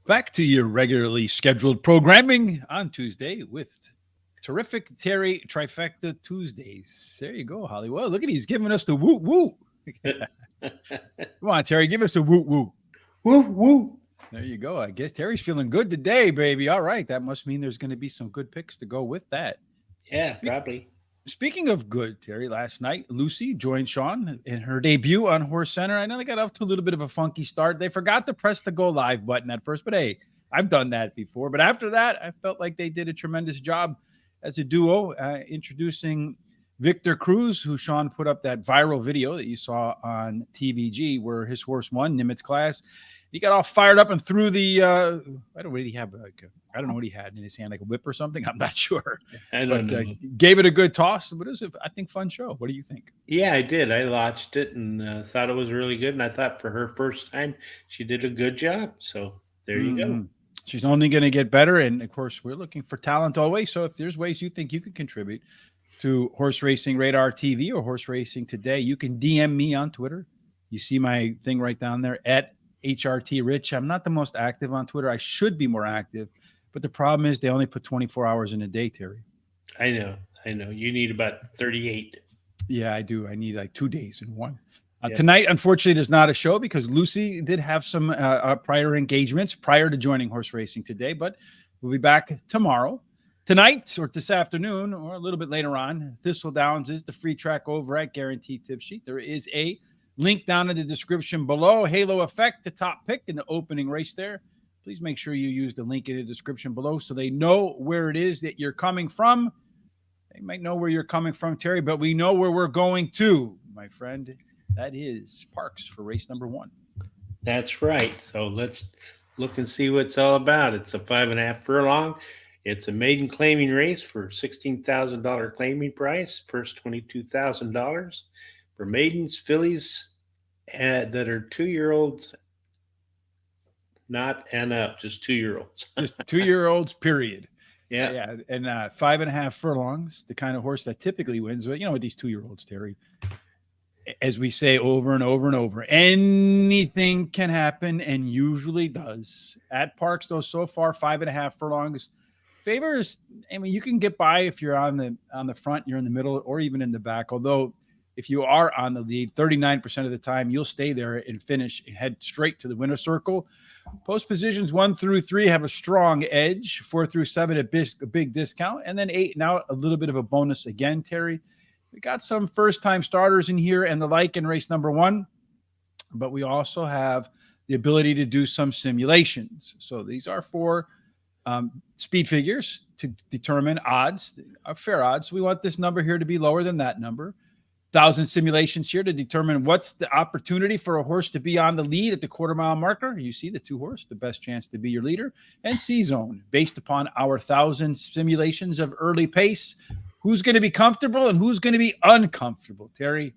Back to your regularly scheduled programming on Tuesday with terrific Terry Trifecta Tuesdays. There you go, Holly. Well, look at he's giving us the woo woo. Come on, Terry, give us a woo woo. Woo, woo. There you go. I guess Terry's feeling good today, baby. All right. That must mean there's going to be some good picks to go with that. Yeah, probably. Speaking of good, Terry, last night, Lucy joined Sean in her debut on Horse Center. I know they got off to a little bit of a funky start. They forgot to press the go live button at first, but hey, I've done that before. But after that, I felt like they did a tremendous job as a duo, introducing Victor Cruz, who Sean put up that viral video that you saw on TVG where his horse won Nimitz Class. He got all fired up and threw the I don't really have I don't know what he had in his hand, like a whip or something. I'm not sure. I don't know. Gave it a good toss, but it was, I think, fun show. What do you think? Yeah, I did. I watched it and thought it was really good. And I thought for her first time, she did a good job. So there you go. She's only going to get better. And of course, we're looking for talent always. So if there's ways you think you could contribute to Horse Racing Radar TV or Horse Racing Today, you can DM me on Twitter. You see my thing right down there at HRT Rich. I'm not the most active on Twitter. I should be more active, but the problem is they only put 24 hours in a day, Terry. I know. You need about 38. Yeah, I do. I need like 2 days in one. Tonight, unfortunately, there's not a show because Lucy did have some prior engagements prior to joining Horse Racing Today, but we'll be back tomorrow. Tonight or this afternoon or a little bit later on, Thistle Downs is the free track over at Guaranteed Tip Sheet. There is a link down in the description below. Halo Effect, the top pick in the opening race there. Please make sure you use the link in the description below so they know where it is that you're coming from. They might know where you're coming from, Terry, but we know where we're going to, my friend. That is Parx for race number 1. That's right. So let's look and see what it's all about. It's a 5.5 furlong. It's a maiden claiming race for $16,000 claiming price, purse $22,000. For maidens, fillies that are 2-year-olds, not and up, just 2-year-olds. Just 2-year-olds, period. Yeah. And 5.5 furlongs, the kind of horse that typically wins. But with these 2-year-olds, Terry, as we say over and over and over, anything can happen and usually does. At Parx, though, so far, 5.5 furlongs. Favors, you can get by if you're on the front, you're in the middle, or even in the back. Although, if you are on the lead, 39% of the time, you'll stay there and finish and head straight to the winner's circle. Post positions 1 through 3 have a strong edge. 4 through 7, a big discount. And then 8, now a little bit of a bonus again, Terry. We got some first-time starters in here and the like in race number 1. But we also have the ability to do some simulations. So these are for speed figures to determine odds, fair odds. So we want this number here to be lower than that number. 1,000 simulations here to determine what's the opportunity for a horse to be on the lead at the quarter-mile marker. You see the 2 horse, the best chance to be your leader. And C-zone, based upon our 1,000 simulations of early pace. Who's going to be comfortable and who's going to be uncomfortable? Terry,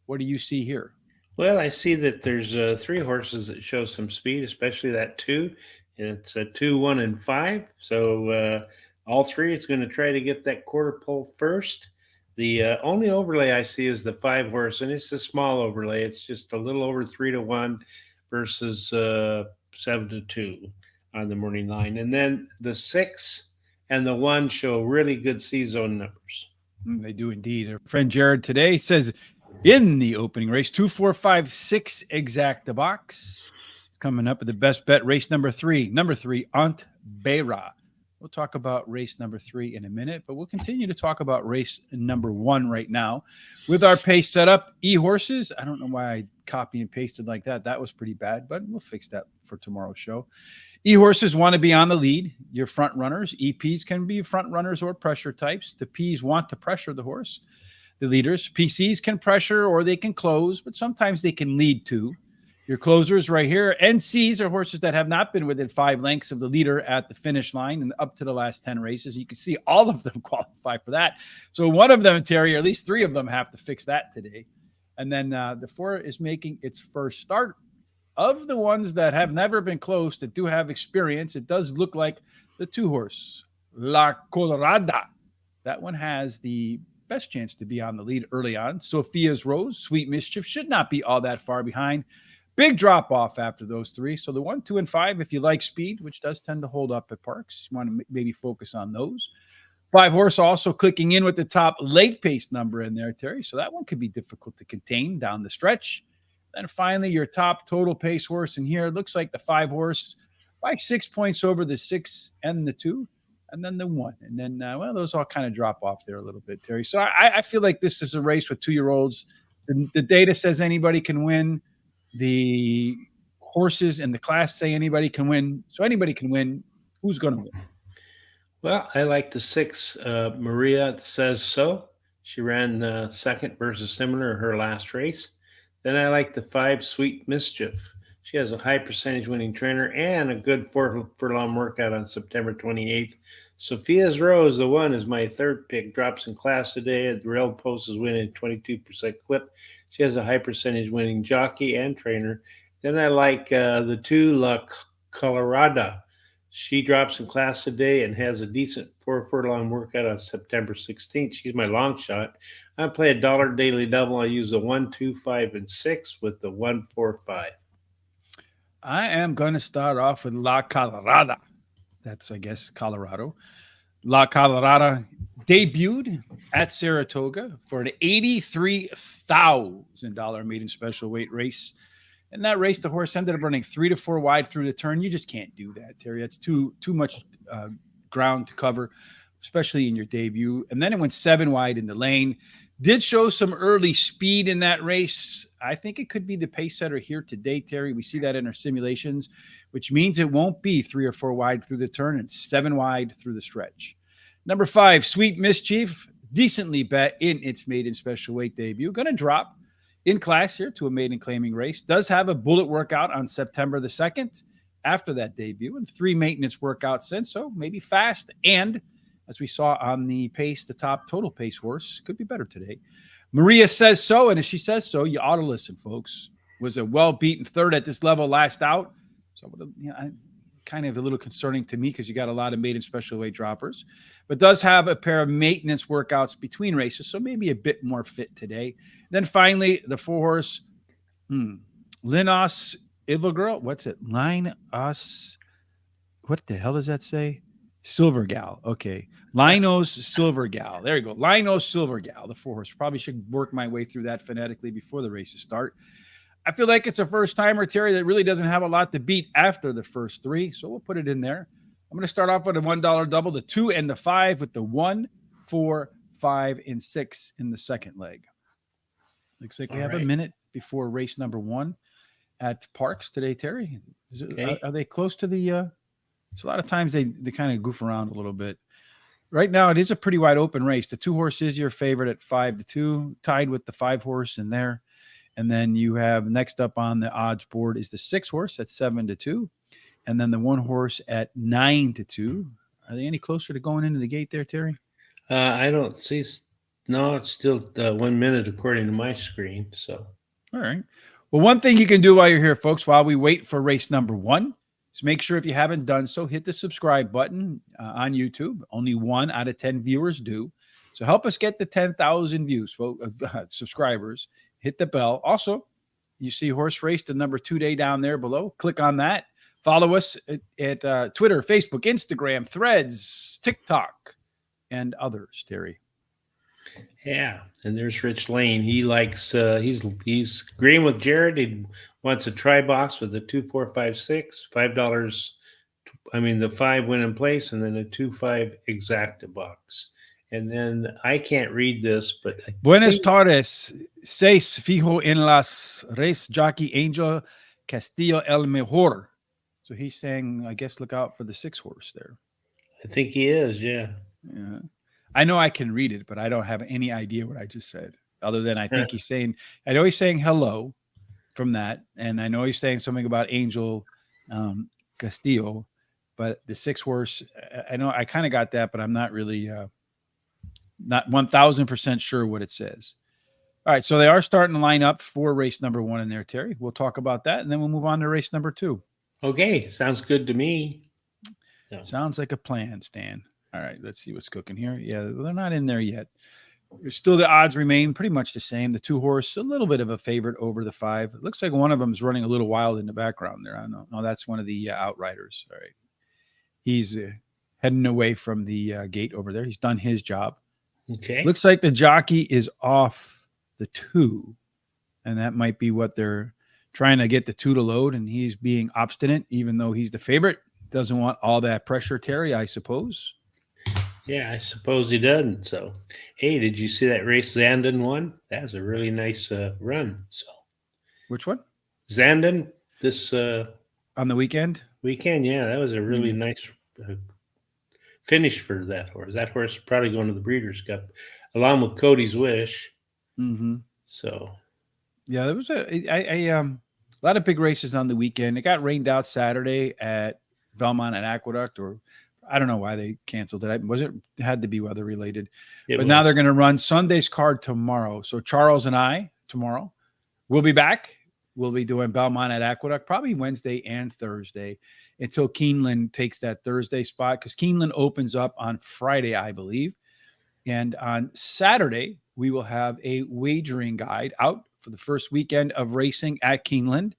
what do you see here? Well, I see that there's 3 horses that show some speed, especially that 2. It's a 2, 1, and 5. So all 3 is going to try to get that quarter pole first. The only overlay I see is the 5 horse, and it's a small overlay. It's just a little over 3-1 versus 7-2 on the morning line. And then the 6 and the 1 show really good C-zone numbers. They do indeed. Our friend Jared today says in the opening race, 2, 4, 5, 6 exact the box. It's coming up with the best bet, race number 3. Number 3, Aunt Beira. We'll talk about race number 3 in a minute, but we'll continue to talk about race number 1 right now. With our pace setup, E-horses. I don't know why I copy and pasted like that. That was pretty bad, but we'll fix that for tomorrow's show. E-horses want to be on the lead. Your front runners. EPs can be front runners or pressure types. The Ps want to pressure the horse. The leaders. PCs can pressure or they can close, but sometimes they can lead too. Your closers right here. NCs are horses that have not been within 5 lengths of the leader at the finish line and up to the last 10 races. You can see all of them qualify for that. So one of them, Terry, or at least 3 of them have to fix that today. And then the 4 is making its first start. Of the ones that have never been close, that do have experience, it does look like the 2 horse, La Colorada. That one has the best chance to be on the lead early on. Sophia's Rose, Sweet Mischief, should not be all that far behind. Big drop off after those three. So the 1, 2, and 5, if you like speed, which does tend to hold up at Parx, you want to maybe focus on those. 5 horse also clicking in with the top late pace number in there, Terry. So that one could be difficult to contain down the stretch. Then finally, your top total pace horse in here. It looks like the 5 horse by 6 points over the 6 and the 2, and then the 1. And then, those all kind of drop off there a little bit, Terry. So I feel like this is a race with 2-year-olds. The data says anybody can win. The horses and the class say anybody can win. So anybody can win. Who's going to win? Well, I like the 6, Maria Says So. She ran second versus similar her last race. Then I like the 5, Sweet Mischief. She has a high percentage winning trainer and a good furlong workout on September 28th. Sophia's Rose, the 1, is my third pick. Drops in class today. The rail post is winning 22% clip. She has a high percentage winning jockey and trainer. Then I like the 2, La Colorada. She drops in class today and has a decent 4 furlong workout on September 16th. She's my long shot. I play a dollar daily double. I use the 1, 2, 5, and 6 with the 1, 4, 5. I am going to start off with La Colorada. That's, I guess, Colorado. La Colorada debuted at Saratoga for an $83,000 maiden special weight race. In that race, the horse ended up running 3 to 4 wide through the turn. You just can't do that, Terry. That's too much ground to cover, especially in your debut. And then it went 7 wide in the lane. Did show some early speed in that race. I think it could be the pace setter here today, Terry. We see that in our simulations, which means it won't be 3 or 4 wide through the turn and 7 wide through the stretch. Number 5, Sweet Mischief, decently bet in its maiden special weight debut. Going to drop in class here to a maiden claiming race. Does have a bullet workout on September the 2nd after that debut and 3 maintenance workouts since. So maybe fast. And as we saw on the pace, the top total pace horse could be better today. Maria Says So. And if she says so, you ought to listen, folks. Was a well-beaten third at this level last out. So kind of a little concerning to me because you got a lot of maiden special weight droppers, but does have a pair of maintenance workouts between races. So maybe a bit more fit today. Then finally, the 4 horse, Linos Ilva What's it? Linos. What the hell does that say? Silver Gal. Okay. Linos Silver Gal. There you go. Linos Silver Gal, the 4 horse. Probably should work my way through that phonetically before the races start. I feel like it's a first timer, Terry, that really doesn't have a lot to beat after the first 3. So we'll put it in there. I'm going to start off with a $1 double, the 2 and the 5 with the 1, 4, 5, and 6 in the second leg. Looks like we have a minute before race number 1 at Parx today, Terry. Are they close to the so a lot of times they kind of goof around a little bit. Right now, it is a pretty wide open race. The 2 horse is your favorite at 5-2, tied with the 5 horse in there. And then you have next up on the odds board is the 6 horse at 7-2. And then the 1 horse at 9-2. Are they any closer to going into the gate there, Terry? I don't see. No, it's still 1 minute according to my screen. So, all right. Well, one thing you can do while you're here, folks, while we wait for race number 1, is make sure if you haven't done so, hit the subscribe button on YouTube. Only 1 out of 10 viewers do. So help us get the 10,000 views, folks, subscribers. Hit the bell. Also, you see Horse Race, the number 2 day down there below. Click on that. Follow us at Twitter, Facebook, Instagram, Threads, TikTok, and others, Terry. Yeah, and there's Rich Lane. He likes he's agreeing with Jared. He wants a try box with a 2, 4, 5, 6, $5. I mean the 5 win in place, and then a 2, 5 exacta box. And then I can't read this, but Buenas tardes. 6 fijo en las race jockey Angel Castillo el mejor. So he's saying, I guess, look out for the 6 horse there. I think he is, yeah. I know I can read it, but I don't have any idea what I just said. Other than I think he's saying, I know he's saying hello from that, and I know he's saying something about Angel Castillo, but the 6 horse, I know I kind of got that, but I'm not really not 1,000% sure what it says. All right, so they are starting to line up for race number 1 in there, Terry. We'll talk about that, and then we'll move on to race number 2. Okay, sounds good to me. Sounds like a plan, Stan. All right, let's see what's cooking here. Yeah, they're not in there yet. Still, the odds remain pretty much the same. The 2 horse, a little bit of a favorite over the 5. It looks like one of them is running a little wild in the background there. I don't know. No, that's one of the outriders. All right. He's heading away from the gate over there. He's done his job. Okay. Looks like the jockey is off the 2, and that might be what they're trying to get the 2 to load, and he's being obstinate, even though he's the favorite. Doesn't want all that pressure, Terry, I suppose. Yeah, I suppose he doesn't. So, hey, did you see that race Zandon won? That was a really nice run. So, Which one? Zandon this On the weekend? weekend, yeah, that was a really nice finish for that horse. That horse is probably going to the Breeders' Cup, along with Cody's Wish. Mm-hmm. So, Yeah, there was a lot of big races on the weekend. It got rained out Saturday at Belmont and Aqueduct, or I don't know why they canceled it. Was it had to be weather related? But now they're going to run Sunday's card tomorrow. So Charles and I tomorrow we'll be back. We'll be doing Belmont at Aqueduct probably Wednesday and Thursday until Keeneland takes that Thursday spot, because Keeneland opens up on Friday, I believe. And on Saturday, we will have a wagering guide out for the first weekend of racing at Keeneland.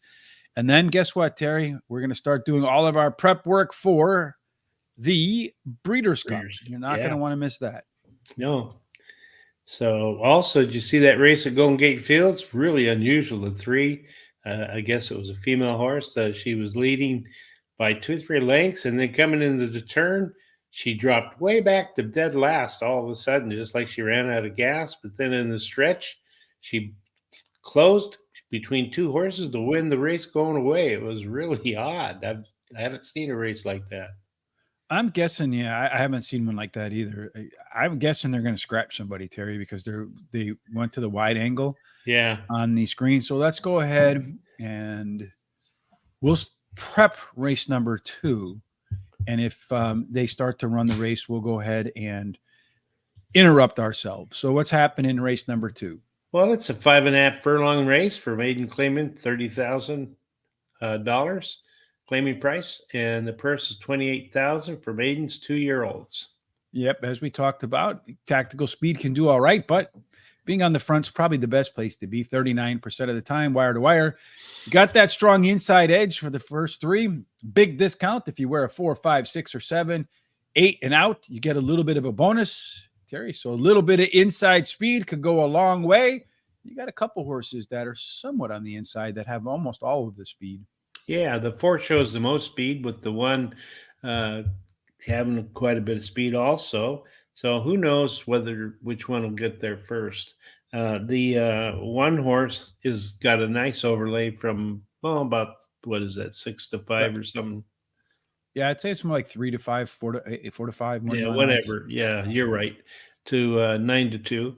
And then guess what, Terry? We're going to start doing all of our prep work for the Breeders' Cup. You're not going to want to miss that. No. So also, did you see that race at Golden Gate Fields? Really unusual. The 3, I guess it was a female horse. She was leading by 2 or 3 lengths, and then coming into the turn, she dropped way back to dead last all of a sudden, just like she ran out of gas. But then in the stretch, she closed between 2 horses to win the race going away. It was really odd. I haven't seen a race like that. I'm guessing, yeah, I haven't seen one like that either. I'm guessing they're going to scratch somebody, Terry, because they went to the wide angle on the screen. So let's go ahead and we'll prep race number 2. And if they start to run the race, we'll go ahead and interrupt ourselves. So what's happening in race number 2? Well, it's a 5.5 furlong race for maiden claimant, $30,000 claiming price, and the purse is $28,000 for maidens 2-year-olds. Yep, as we talked about, tactical speed can do all right, but being on the front's probably the best place to be. 39% of the time, wire to wire. You got that strong inside edge for the first 3. Big discount if you wear a 4, 5, 6, or 7, 8 and out. You get a little bit of a bonus, Terry. So a little bit of inside speed could go a long way. You got a couple horses that are somewhat on the inside that have almost all of the speed. Yeah, the 4 shows the most speed, with the 1 having quite a bit of speed also. So who knows which one will get there first. The 1 horse is got a nice overlay from, about, what is that, 6 to 5 or something? Yeah, I'd say it's more like 3 to 5, 4 to 5. Yeah, whatever. Odds. Yeah, you're right. To 9 to 2.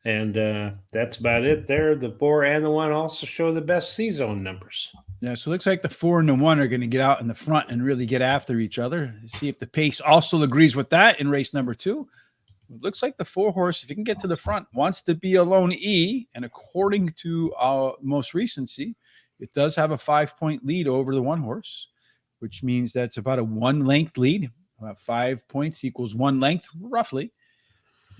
And that's about it there. The 4 and the 1 also show the best C-zone numbers. Yeah, so it looks like the 4 and the 1 are going to get out in the front and really get after each other. See if the pace also agrees with that in race number 2. It looks like the 4 horse, if he can get to the front, wants to be a lone E. And according to our most recency, it does have a 5-point lead over the 1 horse, which means that's about a 1 length lead. 5 points equals 1 length, roughly.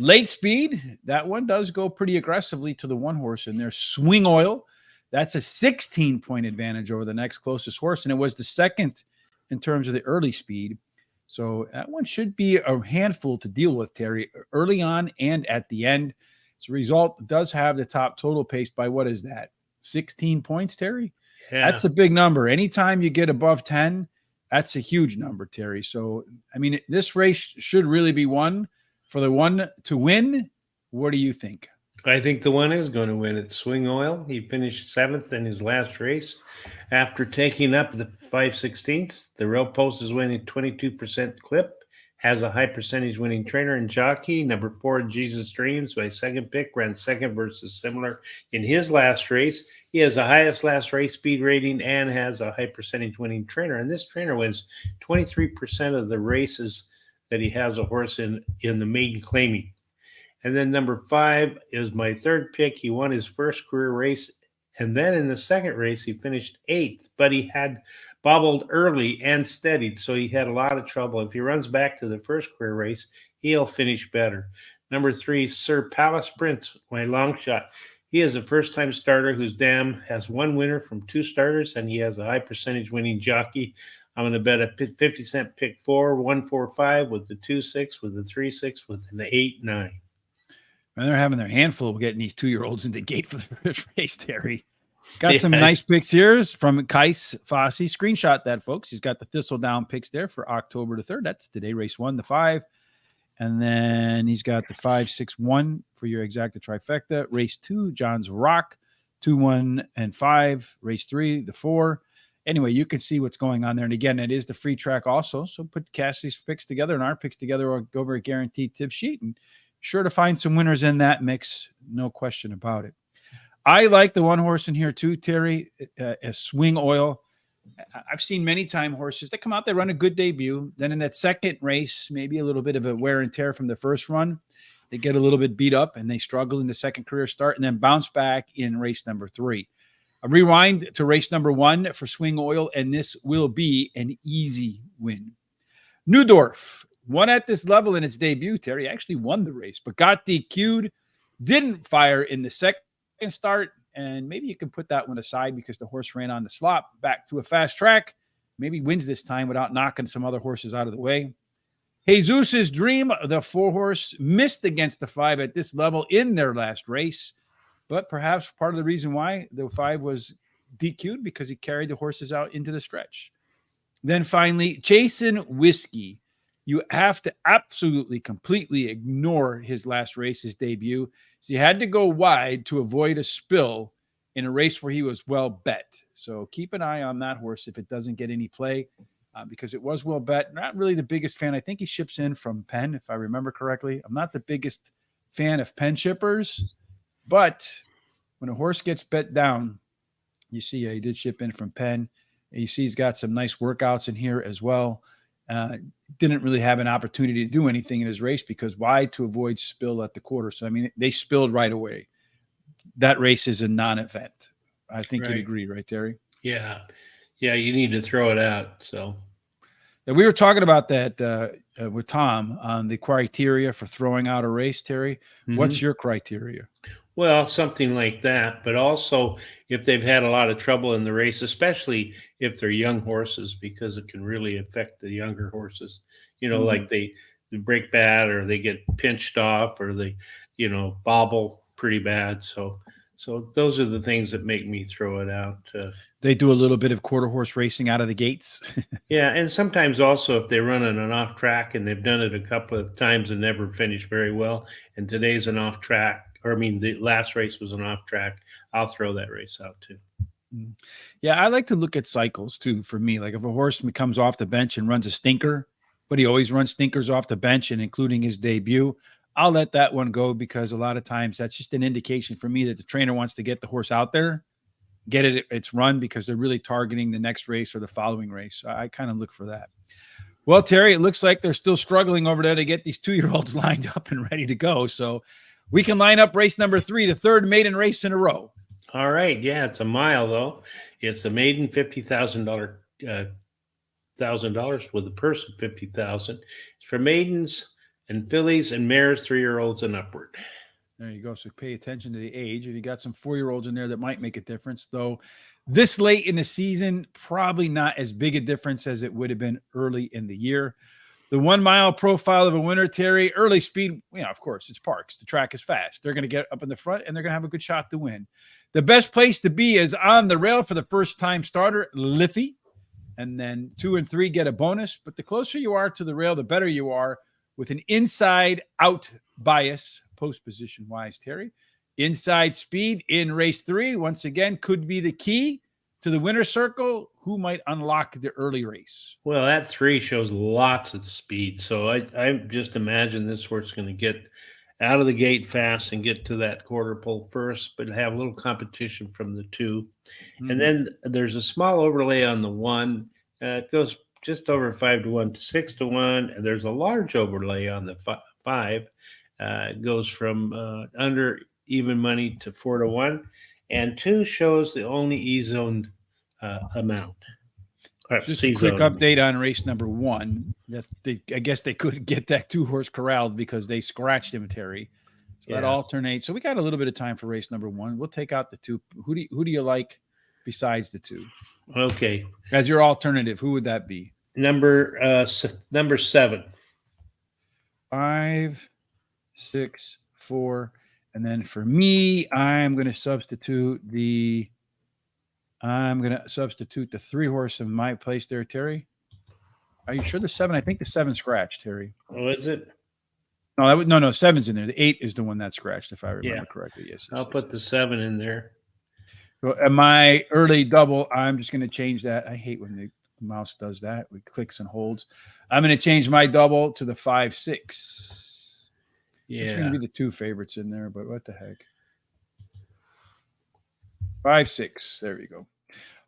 Late speed, that one does go pretty aggressively to the 1 horse in there. Swing Oil, that's a 16-point advantage over the next closest horse, and it was the second in terms of the early speed. So that one should be a handful to deal with, Terry, early on and at the end. As a result, it does have the top total pace by, what is that, 16 points, Terry? Yeah. That's a big number. Anytime you get above 10, that's a huge number, Terry. So, I mean, this race should really be won. For the 1 to win, what do you think? I think the 1 is going to win. It's Swing Oil. He finished 7th in his last race after taking up the 5/16. The rail post is winning 22% clip, has a high percentage winning trainer and jockey. Number 4, Jesus Dreams, my second pick, ran second versus similar in his last race. He has the highest last race speed rating and has a high percentage winning trainer. And this trainer wins 23% of the races that he has a horse in the maiden claiming. And then number 5 is my third pick. He won his first career race. And then in the second race, he finished 8th, but he had bobbled early and steadied. So he had a lot of trouble. If he runs back to the first career race, he'll finish better. Number 3, Sir Palace Prince, my long shot. He is a first time starter whose dam has one winner from two starters, and he has a high percentage winning jockey. I'm going to bet a 50-cent pick 4, 145 with the 2-6, with the 3-6, with the 8-9. And they're having their handful of getting these 2-year-olds into gate for the first race, Terry. Got some Yeah, nice picks here from Kais Fossey. Screenshot that, folks. He's got the Thistledown picks there for October the 3rd. That's today, race 1, the 5. And then he's got the 5-6-1 for your exacta trifecta. Race 2, John's Rock, 2, 1, and 5. Race 3, the 4. Anyway, you can see what's going on there. And again, it is the free track also. So put Cassie's picks together and our picks together or go over a guaranteed tip sheet and sure to find some winners in that mix. No question about it. I like the one horse in here too, Terry, a Swing Oil. I've seen many time horses that come out, they run a good debut. Then in that second race, maybe a little bit of a wear and tear from the first run. They get a little bit beat up and they struggle in the second career start and then bounce back in race number 3. A rewind to race number 1 for Swing Oil, and this will be an easy win. Neudorf won at this level in its debut. Terry actually won the race, but got DQ'd, didn't fire in the second start, and maybe you can put that one aside because the horse ran on the slop back to a fast track. Maybe wins this time without knocking some other horses out of the way. Jesus's Dream, the 4-horse, missed against the 5 at this level in their last race, but perhaps part of the reason why the 5 was DQ'd because he carried the horses out into the stretch. Then finally, Jason Whiskey. You have to absolutely, completely ignore his last race, his debut. So he had to go wide to avoid a spill in a race where he was well bet. So keep an eye on that horse if it doesn't get any play because it was well bet. Not really the biggest fan. I think he ships in from Penn, if I remember correctly. I'm not the biggest fan of Penn shippers, but when a horse gets bet down, you see he did ship in from Penn. You see he's got some nice workouts in here as well. Didn't really have an opportunity to do anything in his race because why? To avoid spill at the quarter. So, I mean, they spilled right away. That race is a non-event. I think you'd agree, right, Terry? Yeah. Yeah, you need to throw it out. So, and we were talking about that with Tom on the criteria for throwing out a race, Terry. What's your criteria? well, something like that. But also, if they've had a lot of trouble in the race, especially if they're young horses, because it can really affect the younger horses. Like they break bad or they get pinched off or they, bobble pretty bad. So those are the things that make me throw it out. They do a little bit of quarter horse racing out of the gates. Yeah, and sometimes also if they run on an off track and they've done it a couple of times and never finished very well, and today's an off track, or I mean the last race was an off track, I'll throw that race out too. Yeah, I like to look at cycles too. For me, like if a horse comes off the bench and runs a stinker, but he always runs stinkers off the bench and including his debut, I'll let that one go because a lot of times that's just an indication for me that the trainer wants to get the horse out there, get it its run because they're really targeting the next race or the following race. So I kind of look for that. Well, Terry, it looks like they're still struggling over there to get these 2-year-olds lined up and ready to go. So we can line up race number 3, the third maiden race in a row. All right. Yeah, it's a mile though. It's a maiden $50,000 with a purse of $50,000. It's for maidens and fillies and mares, 3-year-olds and upward. There you go. So pay attention to the age. If you got some 4-year-olds in there, that might make a difference. Though this late in the season, probably not as big a difference as it would have been early in the year. The 1 mile profile of a winner, Terry, early speed, of course, it's Parx. The track is fast. They're going to get up in the front and they're going to have a good shot to win. The best place to be is on the rail for the first time starter, Liffey. And then 2 and 3 get a bonus. But the closer you are to the rail, the better you are with an inside out bias, post position wise, Terry. Inside speed in race 3, once again, could be the key to the winner's circle. Who might unlock the early race? Well, that 3 shows lots of speed. So I just imagine this horse going to get out of the gate fast and get to that quarter pole first, but have a little competition from the 2. And then there's a small overlay on the 1. It goes just over 5-1 to 6-1. And there's a large overlay on the 5. It goes from under even money to 4-1. And 2 shows the only E-zone amount. Just a quick update on race number 1. I guess they couldn't get that 2-horse corralled because they scratched him, Terry. So that alternates. So we got a little bit of time for race number 1. We'll take out the 2. Who do you like besides the 2? Okay. As your alternative, who would that be? Number 7. 5, 6, 4. And then for me, I'm going to substitute the 3-horse in my place there, Terry. Are you sure the 7? I think the 7 scratched, Terry. Oh, is it? No, no, 7's in there. The 8 is the one that scratched, if I remember correctly. Yes. I'll put the 7 in there. So at my early double, I'm just going to change that. I hate when the mouse does that. It clicks and holds. I'm going to change my double to the 5, 6. Yeah. It's going to be the 2 favorites in there, but what the heck? 5, 6. There you go.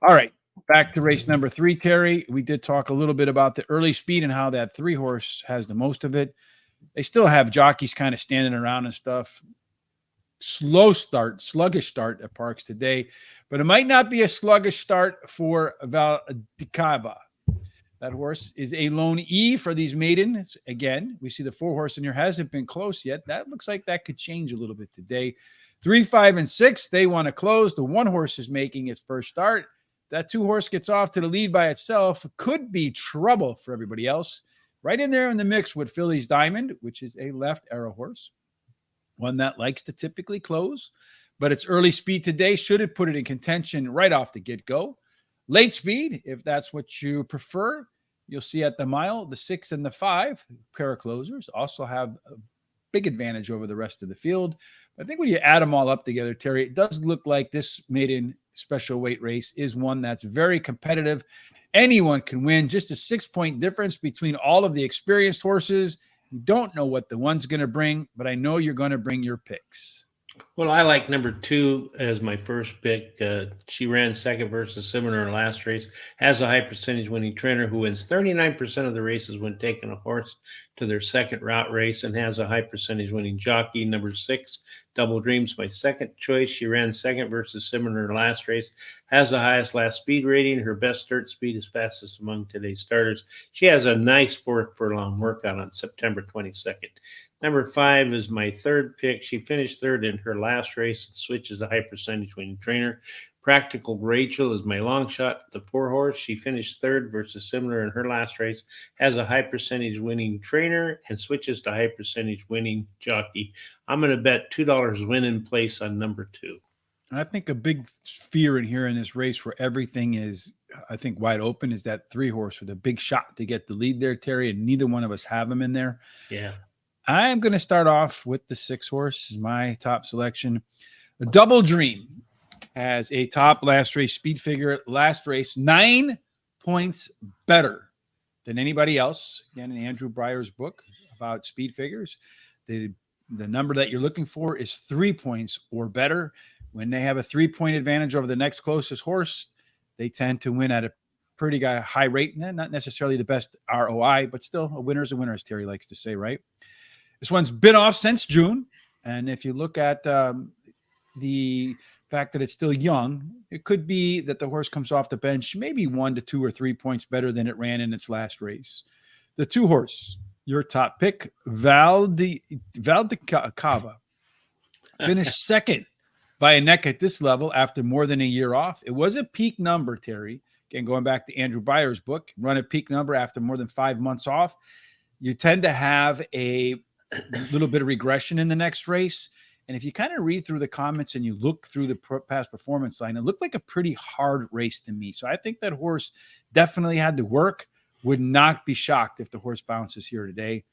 All right. Back to race number 3, Terry. We did talk a little bit about the early speed and how that 3-horse has the most of it. They still have jockeys kind of standing around and stuff. Sluggish start at Parx today, but it might not be a sluggish start for Valdicava. That horse is a lone E for these maidens. Again, we see the 4-horse in here hasn't been close yet. That looks like that could change a little bit today. 3, 5, and 6, they want to close. The 1-horse is making its first start. That 2-horse gets off to the lead by itself. Could be trouble for everybody else. Right in there in the mix with Philly's Diamond, which is a left arrow horse. One that likes to typically close, but its early speed today should have put it in contention right off the get-go. Late speed, if that's what you prefer, you'll see at the mile, the 6 and the 5 pair of closers also have a big advantage over the rest of the field. But I think when you add them all up together, Terry, it does look like this maiden special weight race is one that's very competitive. Anyone can win. Just a 6-point difference between all of the experienced horses. You don't know what the one's going to bring, but I know you're going to bring your picks. Well, I like number 2 as my first pick. She ran second versus similar in her last race. Has a high percentage winning trainer who wins 39% of the races when taking a horse to their second route race, and has a high percentage winning jockey. Number 6, Double Dreams, my second choice. She ran second versus similar in her last race. Has the highest last speed rating. Her best start speed is fastest among today's starters. She has a nice 4th furlong workout on September 22nd. Number 5 is my third pick. She finished third in her last race and switches a high percentage winning trainer. Practical Rachel is my long shot. The 4-horse. She finished third versus similar in her last race. Has a high percentage winning trainer and switches to high percentage winning jockey. I'm going to bet $2 win in place on number 2. I think a big fear in here in this race where everything is, I think, wide open is that 3-horse with a big shot to get the lead there, Terry, and neither one of us have him in there. Yeah. I'm going to start off with the 6-horse, is my top selection. The Double Dream as a top last race speed figure. Last race, 9 points better than anybody else. Again, in Andrew Breyer's book about speed figures, the number that you're looking for is 3 points or better. When they have a 3-point advantage over the next closest horse, they tend to win at a pretty high rate. Not necessarily the best ROI, but still a winner's a winner, as Terry likes to say, right? This one's been off since June. And if you look at the fact that it's still young, it could be that the horse comes off the bench maybe 1 to 2 or 3 points better than it ran in its last race. The 2-horse, your top pick, Valdicava, finished second by a neck at this level after more than a year off. It was a peak number, Terry. Again, going back to Andrew Breyer's book, run a peak number after more than 5 months off. You tend to have a little bit of regression in the next race. And if you kind of read through the comments and you look through the past performance line, it looked like a pretty hard race to me. So I think that horse definitely had to work. Would not be shocked if the horse bounces here today.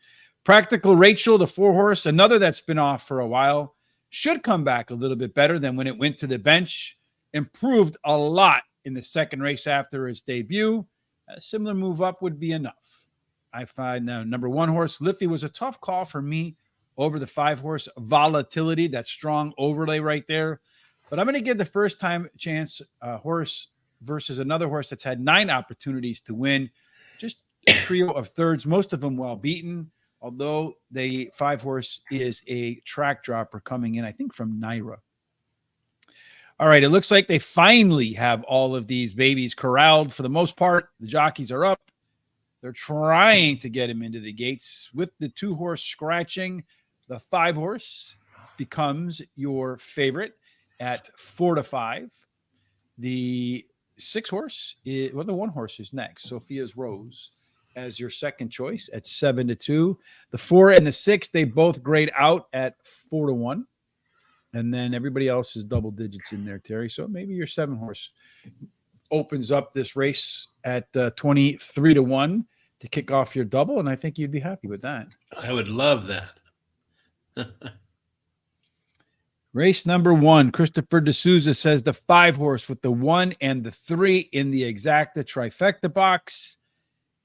Practical Rachel, the 4-horse, another that's been off for a while, should come back a little bit better than when it went to the bench. Improved a lot in the second race after its debut. A similar move up would be enough. I find now number 1 horse, Liffey, was a tough call for me over the 5-horse Volatility, that strong overlay right there. But I'm going to give the first time chance horse versus another horse that's had 9 opportunities to win. Just a trio of thirds, most of them well beaten, although the 5-horse is a track dropper coming in, I think, from Naira. All right, it looks like they finally have all of these babies corralled for the most part. The jockeys are up. They're trying to get him into the gates with the 2-horse scratching. The 5-horse becomes your favorite at 4-5. The 6-horse, the 1-horse is next. Sophia's Rose as your second choice at 7-2. The 4 and the 6, they both grade out at 4-1. And then everybody else is double digits in there, Terry. So maybe your 7-horse opens up this race at 23-1 to kick off your double, and I think you'd be happy with that. I would love that. Race number 1, Christopher D'Souza says the 5-horse with the 1 and the 3 in the exacta trifecta box.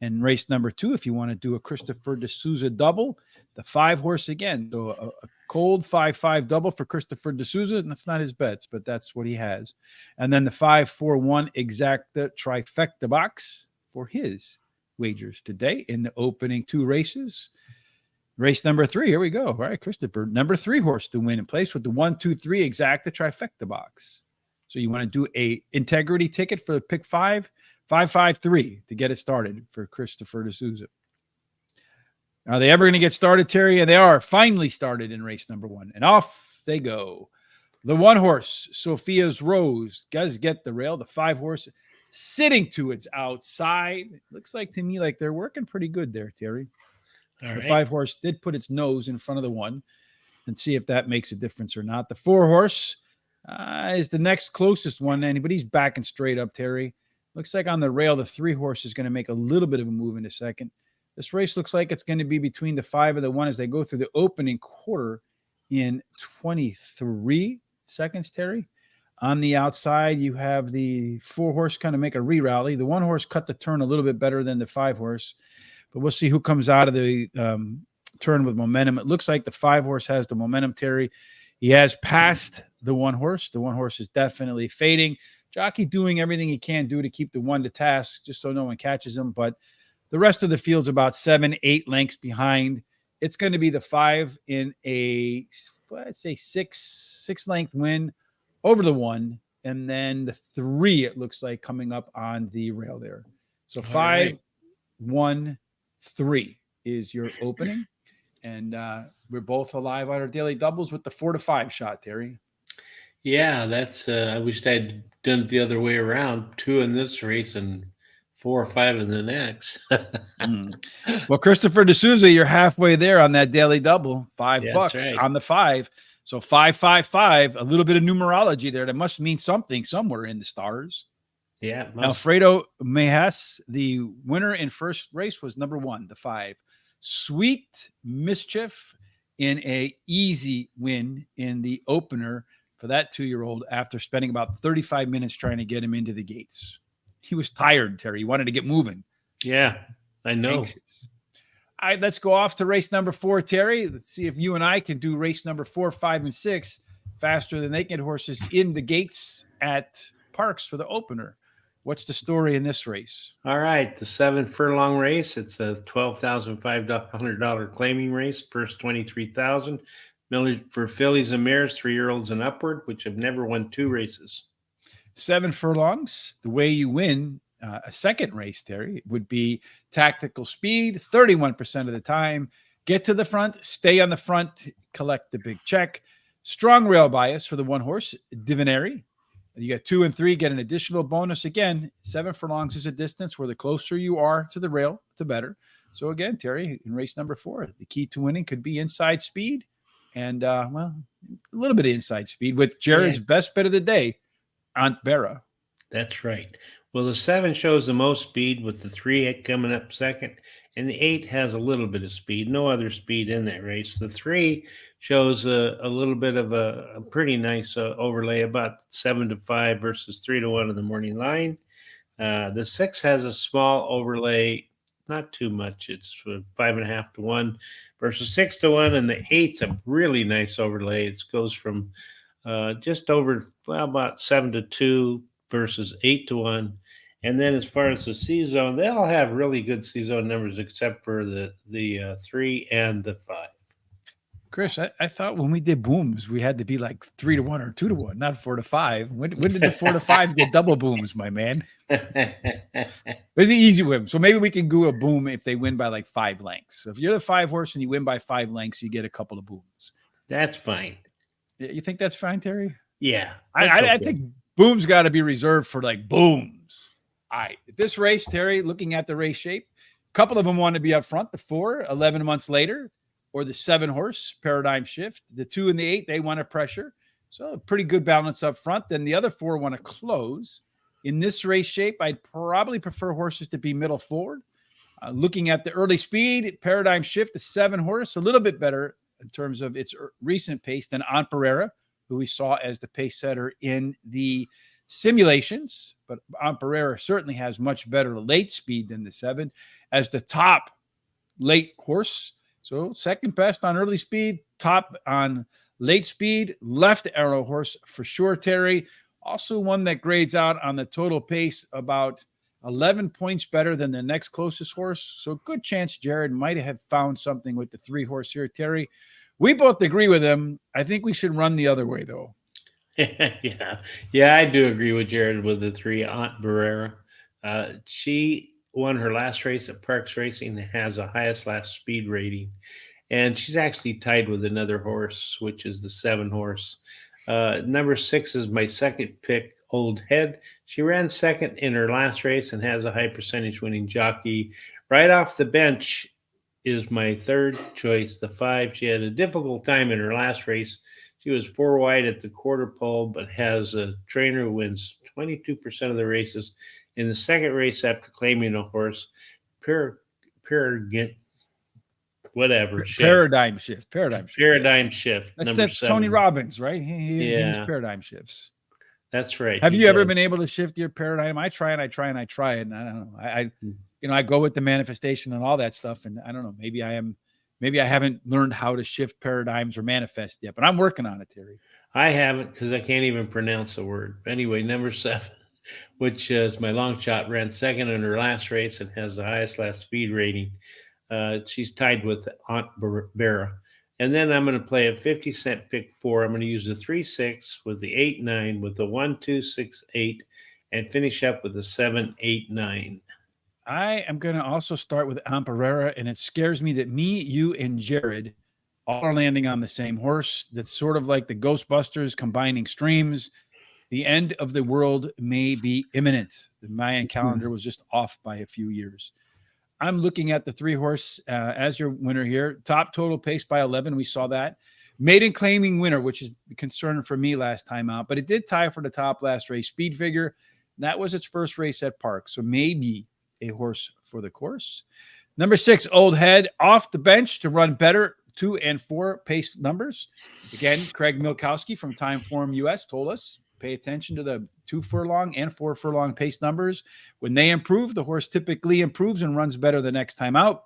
And race number 2, if you want to do a Christopher D'Souza double, the 5-horse again. So a cold 5-5 double for Christopher D'Souza. And that's not his bets, but that's what he has. And then the 5-4-1 exacta trifecta box for his wagers today in the opening 2 races. Race number 3, here we go. All right, Christopher, number 3 horse to win in place with the 1-2-3 exacta trifecta box. So you want to do a integrity ticket for the pick 5-5-3 to get it started for Christopher D'Souza. Are they ever going to get started, Terry? And they are finally started in race number 1. And off they go. The 1-horse, Sophia's Rose, does get the rail. The 5-horse sitting to its outside. Looks like to me like they're working pretty good there, Terry. All the right. 5-horse did put its nose in front of the 1 and see if that makes a difference or not. The 4-horse is the next closest one, but he's backing straight up, Terry. Looks like on the rail, the 3-horse is going to make a little bit of a move in a second. This race looks like it's going to be between the 5 and the 1 as they go through the opening quarter in 23 seconds, Terry. On the outside, you have the 4-horse kind of make a re-rally. The 1-horse cut the turn a little bit better than the 5-horse. But we'll see who comes out of the turn with momentum. It looks like the 5-horse has the momentum, Terry. He has passed the 1-horse. The 1-horse is definitely fading. Jockey doing everything he can do to keep the 1 to task just so no one catches him. But the rest of the field's about 7-8 lengths behind. It's going to be the 5 in a, I'd say, 6-length win over the 1. And then the 3, it looks like, coming up on the rail there. So 5, 1, 3 is your opening. And we're both alive on our daily doubles with the 4-5 shot, Terry. Yeah, that's I wished I'd done it the other way around. 2 in this race and 4 or 5 in the next. Well, Christopher D'Souza, you're halfway there on that daily double. $5 right. on the 5. So 5-5-5, a little bit of numerology there. That must mean something somewhere in the stars. Yeah. Alfredo Mejas, the winner in first race, was number 1, the 5. Sweet Mischief in a easy win in the opener for that 2-year-old after spending about 35 minutes trying to get him into the gates. He was tired, Terry. He wanted to get moving. Yeah, I know. Anxious. All right, let's go off to race number 4, Terry. Let's see if you and I can do race number 4, 5, and 6 faster than they get horses in the gates at Parx for the opener. What's the story in this race? All right, the 7 furlong race. It's a $12,500 claiming race. First 23,000 for fillies and mares, 3-year-olds and upward, which have never won 2 races. 7 furlongs. The way you win a second race, Terry, would be tactical speed, 31% of the time. Get to the front, stay on the front, collect the big check. Strong rail bias for the 1-horse, Divinary. You got 2 and 3, get an additional bonus. Again, 7 furlongs is a distance where the closer you are to the rail, the better. So again, Terry, in race number 4, the key to winning could be inside speed and, a little bit of inside speed with Jared's best bet of the day, Aunt Bera. That's right. Well, the 7 shows the most speed with the 3 coming up second, and the 8 has a little bit of speed. No other speed in that race. The 3 shows a little bit of a pretty nice overlay, about 7-5 versus 3-1 in the morning line. The 6 has a small overlay, not too much. It's 5.5-1 versus 6-1, and the 8's a really nice overlay. It goes from just over about 7-2 versus 8-1. And then as far as the C-zone, they all have really good C-zone numbers except for the 3 and the 5. Chris, I thought when we did booms, we had to be like 3-1 or 2-1, not 4-5. When did the 4-5 get double booms, my man? It's an easy win. So maybe we can do a boom if they win by like 5 lengths. So if you're the 5 horse and you win by 5 lengths, you get a couple of booms. That's fine. You think that's fine, Terry? Yeah. I think boom's got to be reserved for like booms. All right. This race, Terry, looking at the race shape, a couple of them want to be up front. The 4, 11 months later, or the 7 horse, Paradigm Shift. The 2 and the 8, they want to pressure. So a pretty good balance up front. Then the other 4 want to close. In this race shape, I'd probably prefer horses to be middle forward. Looking at the early speed, Paradigm Shift, the 7 horse, a little bit better in terms of its recent pace than Aunt Barrera, who we saw as the pace setter in the simulations. But Aunt Barrera certainly has much better late speed than the 7 as the top late horse. So second best on early speed, top on late speed, left arrow horse for sure, Terry. Also one that grades out on the total pace about 11 points better than the next closest horse. So good chance Jared might have found something with the 3 horse here, Terry. We both agree with him. I think we should run the other way, though. Yeah, I do agree with Jared with the 3 Aunt Barrera. She won her last race at Parx Racing and has the highest last speed rating. And she's actually tied with another horse, which is the 7 horse. Number 6 is my second pick, Old Head. She ran second in her last race and has a high percentage winning jockey. Right off the bench is my third choice, the 5. She had a difficult time in her last race. She was 4 wide at the quarter pole, but has a trainer who wins 22% of the races. In the second race after claiming a horse, Paradigm Shift. Paradigm Shift. That's Tony Robbins, right? He was Paradigm Shifts. That's right. Have you ever been able to shift your paradigm? I try and I try and I try it, and I don't know. I go with the manifestation and all that stuff, and I don't know. Maybe I haven't learned how to shift paradigms or manifest yet, but I'm working on it, Terry. I haven't because I can't even pronounce the word. Anyway, number 7, which is my long shot, ran second in her last race and has the highest last speed rating. She's tied with Aunt Barrera. And then I'm going to play a 50-cent pick 4. I'm going to use the 3-6 with the 8-9 with the 1-2-6-8 and finish up with the 7-8-9. I am going to also start with Aunt Barrera, and it scares me that me, you, and Jared all are landing on the same horse. That's sort of like the Ghostbusters combining streams. The end of the world may be imminent. The Mayan calendar was just off by a few years. I'm looking at the 3 horse as your winner here. Top total pace by 11. We saw that. Maiden claiming winner, which is the concern for me last time out, but it did tie for the top last race speed figure. That was its first race at Parx. So maybe a horse for the course. Number 6, Old Head, off the bench to run better 2 and 4 pace numbers. Again, Craig Milkowski from Time Form US told us, pay attention to the 2 furlong and 4 furlong pace numbers. When they improve, the horse typically improves and runs better the next time out.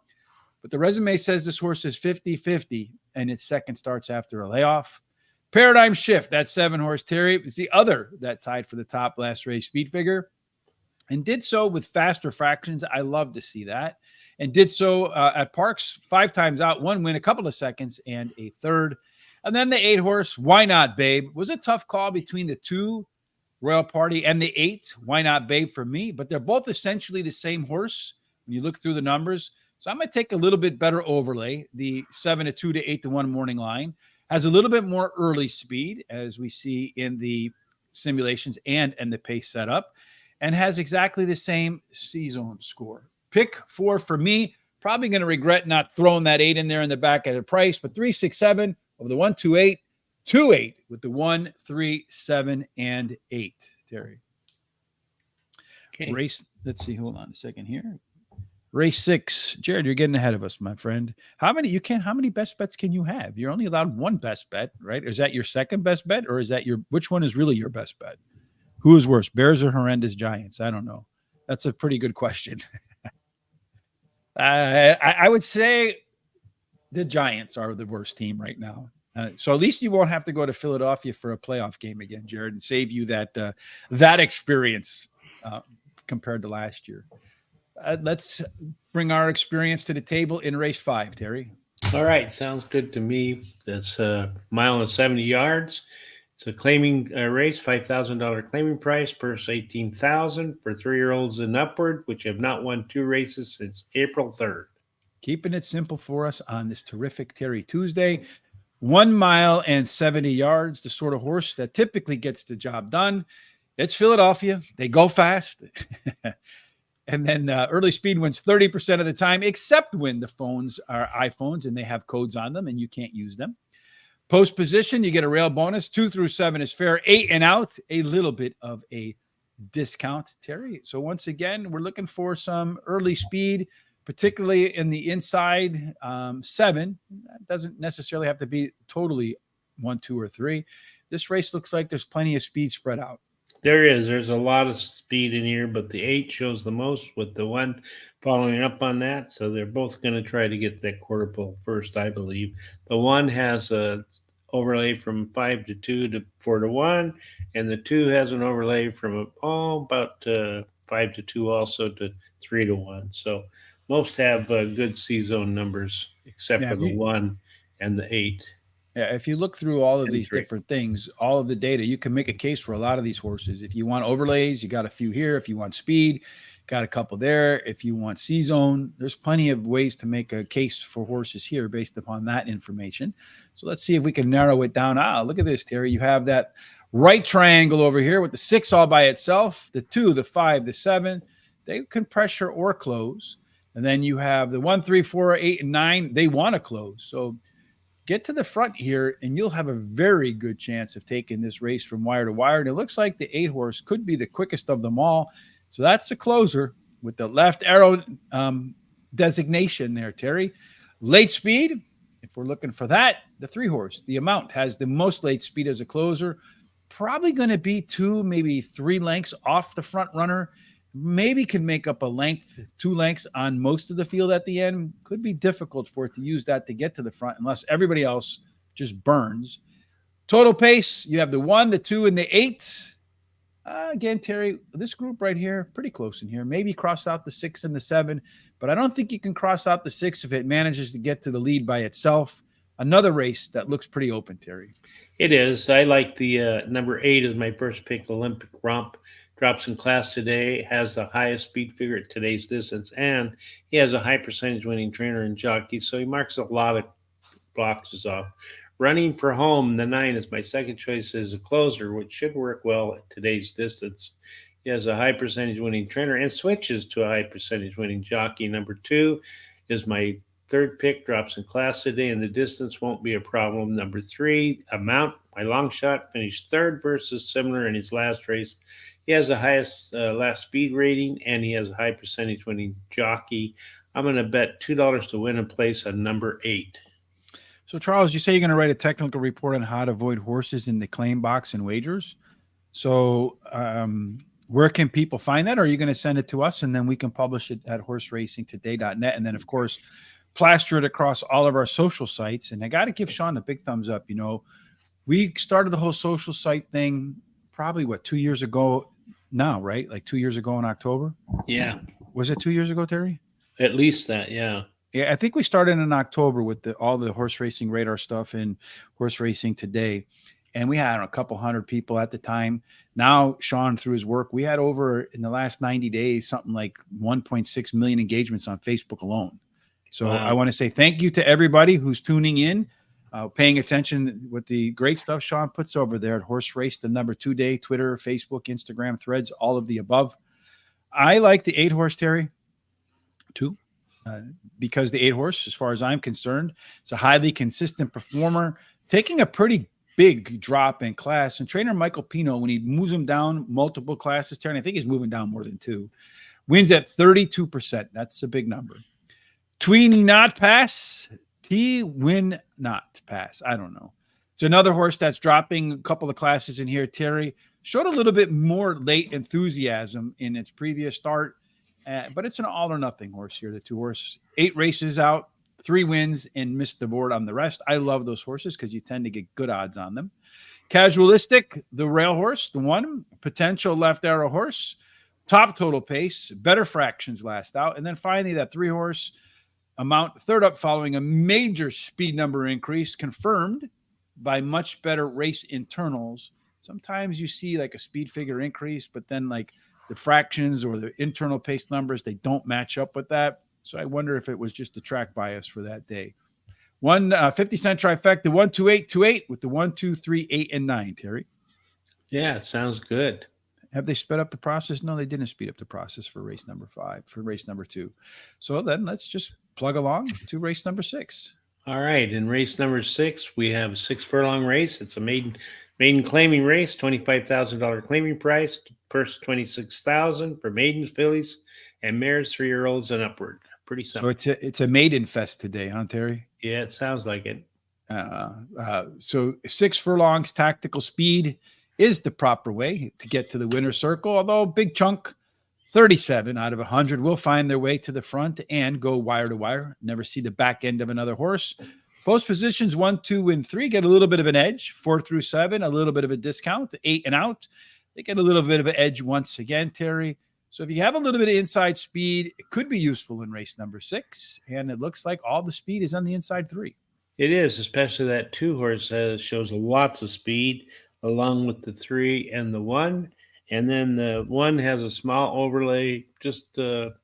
But the resume says this horse is 50-50, and its second starts after a layoff. Paradigm Shift, that 7 horse, Terry, is the other that tied for the top last race speed figure and did so with faster fractions. I love to see that. And did so at Parx 5 times out, 1 win, a couple of seconds, and a third. And then the 8 horse, Why Not Babe, was a tough call between the 2, Royal Party, and the 8, Why Not Babe for me. But they're both essentially the same horse when you look through the numbers. So I'm going to take a little bit better overlay. The 7-2 to 8-1 morning line has a little bit more early speed, as we see in the simulations and the pace setup, and has exactly the same C-zone score. Pick 4 for me. Probably going to regret not throwing that 8 in there in the back at a price, but 3, 6, 7 over the 1, 2, 8, 2, 8 with the 1, 3, 7, and 8. Terry. Okay. Race. Let's see. Hold on a second here. Race 6. Jared, you're getting ahead of us, my friend. How many best bets can you have? You're only allowed 1 best bet, right? Is that your second best bet, or is that which one is really your best bet? Who is worse, Bears or horrendous Giants? I don't know. That's a pretty good question. I would say the Giants are the worst team right now. So at least you won't have to go to Philadelphia for a playoff game again, Jared, and save you that experience compared to last year. Let's bring our experience to the table in race 5, Terry. All right, sounds good to me. That's a mile and 70 yards. It's a claiming race, $5,000 claiming price, purse 18,000 for 3-year-olds and upward, which have not won 2 races since April 3rd. Keeping it simple for us on this terrific Terry Tuesday. 1 mile and 70 yards, the sort of horse that typically gets the job done. It's Philadelphia. They go fast. And then early speed wins 30% of the time, except when the phones are iPhones and they have codes on them and you can't use them. Post position, you get a rail bonus. 2 through 7 is fair. 8 and out, a little bit of a discount, Terry. So once again, we're looking for some early speed, particularly in the inside 7. That doesn't necessarily have to be totally 1, 2, or 3. This race looks like there's plenty of speed spread out. There's a lot of speed in here, but the 8 shows the most with the 1 following up on that. So they're both going to try to get that quarter pole first, I believe. The 1 has a overlay from 5 to 2 to 4 to 1, and the 2 has an overlay from about 5 to 2 also to 3 to 1. So most have good C zone numbers except Yeah, for the 1 and the 8 Yeah, if you look through all of and these 3. different things, all of the data, you can make a case for a lot of these horses. If you want overlays, you got a few here. If you want speed, got a couple there. If you want C zone, there's plenty of ways to make a case for horses here based upon that information. So let's see if we can narrow it down. Look at this, Terry. You have that right triangle over here with the 6 all by itself, the 2, the 5, the 7. They can pressure or close. And then you have the 1, 3, 4, 8, and 9. They want to close. So get to the front here, and you'll have a very good chance of taking this race from wire to wire. And it looks like the 8 horse could be the quickest of them all. So that's the closer with the left arrow designation there, Terry. Late speed, if we're looking for that, the 3 horse, the amount, has the most late speed as a closer. Probably going to be 2, maybe 3 lengths off the front runner. Maybe can make up a length, 2 lengths on most of the field at the end. Could be difficult for it to use that to get to the front unless everybody else just burns. Total pace, you have the 1, the 2, and the 8. Again, Terry, this group right here, pretty close in here. Maybe cross out the 6 and the 7, but I don't think you can cross out the 6 if it manages to get to the lead by itself. Another race that looks pretty open, Terry. It is. I like the number 8 as my first pick, Olympic Romp. Drops in class today, has the highest speed figure at today's distance, and he has a high percentage winning trainer and jockey, so he marks a lot of boxes off. Running for home, the 9 is my second choice as a closer, which should work well at today's distance. He has a high percentage winning trainer and switches to a high percentage winning jockey. Number 2 is my third pick, drops in class today, and the distance won't be a problem. Number 3, Amount, my long shot, finished third versus similar in his last race. He has the highest last speed rating, and he has a high percentage winning jockey. I'm going to bet $2 to win and place on number 8. So, Charles, you say you're going to write a technical report on how to avoid horses in the claim box and wagers. So, where can people find that? Or are you going to send it to us and then we can publish it at horseracingtoday.net? And then, of course, plaster it across all of our social sites. And I got to give Sean a big thumbs up. You know, we started the whole social site thing probably 2 years ago now, right? Like 2 years ago in October. Yeah. Was it 2 years ago, Terry? At least that, yeah. Yeah, I think we started in October with all the horse racing radar stuff and Horse Racing Today. And we had a couple hundred people at the time. Now, Sean, through his work, we had over in the last 90 days, something like 1.6 million engagements on Facebook alone. So Wow. I want to say thank you to everybody who's tuning in, paying attention with the great stuff Sean puts over there at Horse Race, the number 2 day, Twitter, Facebook, Instagram, Threads, all of the above. I like the 8 horse, Terry, too. Because the 8 horse, as far as I'm concerned, it's a highly consistent performer, taking a pretty big drop in class. And trainer Michael Pino, when he moves him down multiple classes, Terry, I think he's moving down more than 2, wins at 32%. That's a big number. Tweeny not pass, T win not pass. I don't know. It's another horse that's dropping a couple of classes in here. Terry showed a little bit more late enthusiasm in its previous start. But it's an all or nothing horse here. The 2 horses, 8 races out, 3 wins, and missed the board on the rest. I love those horses because you tend to get good odds on them. Casualistic, the rail horse, the 1, potential left arrow horse, top total pace, better fractions last out. And then finally that 3 horse, amount. Third up, following a major speed number increase confirmed by much better race internals. Sometimes you see like a speed figure increase, but then like the fractions or the internal pace numbers, they don't match up with that. So I wonder if it was just a track bias for that day. 50-cent trifecta, 12828 with the 1, 2, 3, 8, and 9, Terry. Yeah, sounds good. Have they sped up the process? No, they didn't speed up the process for race number 5, for race number 2. So then let's just plug along to race number 6. All right, in race number 6, we have a 6-furlong race. It's a maiden claiming race, $25,000 claiming price, purse $26,000 for maidens, fillies, and mares 3-year-olds and upward. Pretty simple. So it's a maiden fest today, huh, Terry? Yeah, it sounds like it. So 6 furlongs tactical speed is the proper way to get to the winner's circle, although big chunk, 37 out of 100 will find their way to the front and go wire to wire. Never see the back end of another horse. Post positions 1, 2, and 3 get a little bit of an edge. 4 through 7, a little bit of a discount. 8 and out, they get a little bit of an edge once again, Terry. So if you have a little bit of inside speed, it could be useful in race number 6. And it looks like all the speed is on the inside 3. It is, especially that 2 horse shows lots of speed along with the 3 and the 1. And then the 1 has a small overlay, just a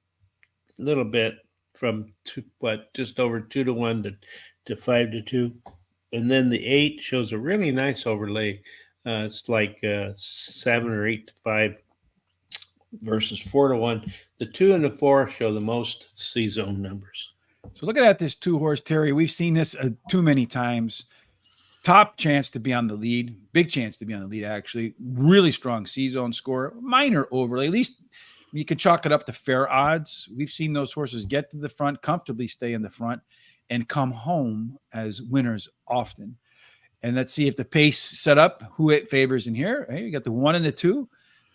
little bit from just over 2 to 1 to 5 to 2. And then the 8 shows a really nice overlay. It's like 7 or 8 to 5 versus 4 to 1. The 2 and the 4 show the most C-zone numbers. So looking at this 2-horse, Terry, we've seen this too many times. Top chance to be on the lead. Big chance to be on the lead, actually. Really strong C-zone score. Minor overlay. At least you can chalk it up to fair odds. We've seen those horses get to the front, comfortably stay in the front, and come home as winners often. And let's see if the pace set up, who it favors in here. Hey, you got the 1 and the 2.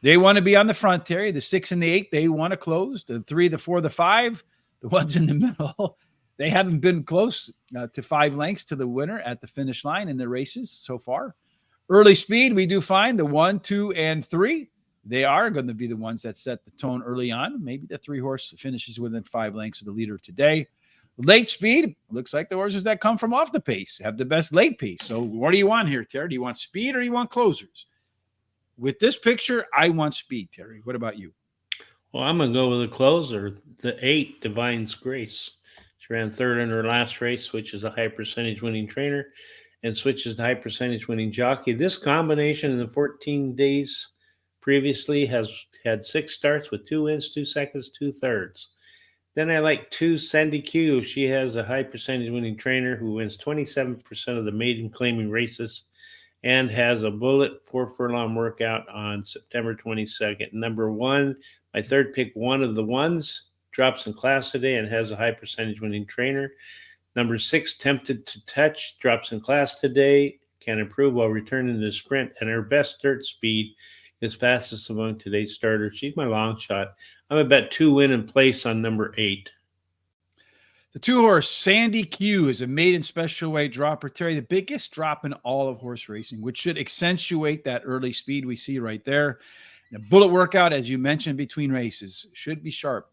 They want to be on the front, Terry. The 6 and the 8, they want to close. The 3, the 4, the 5, the ones in the middle, they haven't been close to 5 lengths to the winner at the finish line in the races so far. Early speed, we do find the 1, 2, and 3. They are going to be the ones that set the tone early on. Maybe the 3-horse finishes within 5 lengths of the leader today. Late speed, looks like the horses that come from off the pace have the best late pace. So what do you want here, Terry? Do you want speed or do you want closers? With this picture, I want speed, Terry. What about you? Well, I'm going to go with the closer, the 8, Divine's Grace. She ran 3rd in her last race, which is a high percentage winning trainer, and switches to high percentage winning jockey. This combination in the 14 days previously has had 6 starts with 2 wins, 2 seconds, 2 thirds. Then I like 2, Sandy Q. She has a high percentage winning trainer who wins 27% of the maiden claiming races and has a bullet 4-furlong workout on September 22nd. Number 1, my 3rd pick, one of the ones, drops in class today and has a high percentage winning trainer. Number 6, Tempted to Touch, drops in class today, can improve while returning to the sprint, and her best dirt speed is fastest among today's starters. She's my long shot. I'm about bet 2 win in place on number 8. The 2-horse Sandy Q is a maiden special weight dropper, Terry, the biggest drop in all of horse racing, which should accentuate that early speed we see right there. And a bullet workout, as you mentioned, between races should be sharp.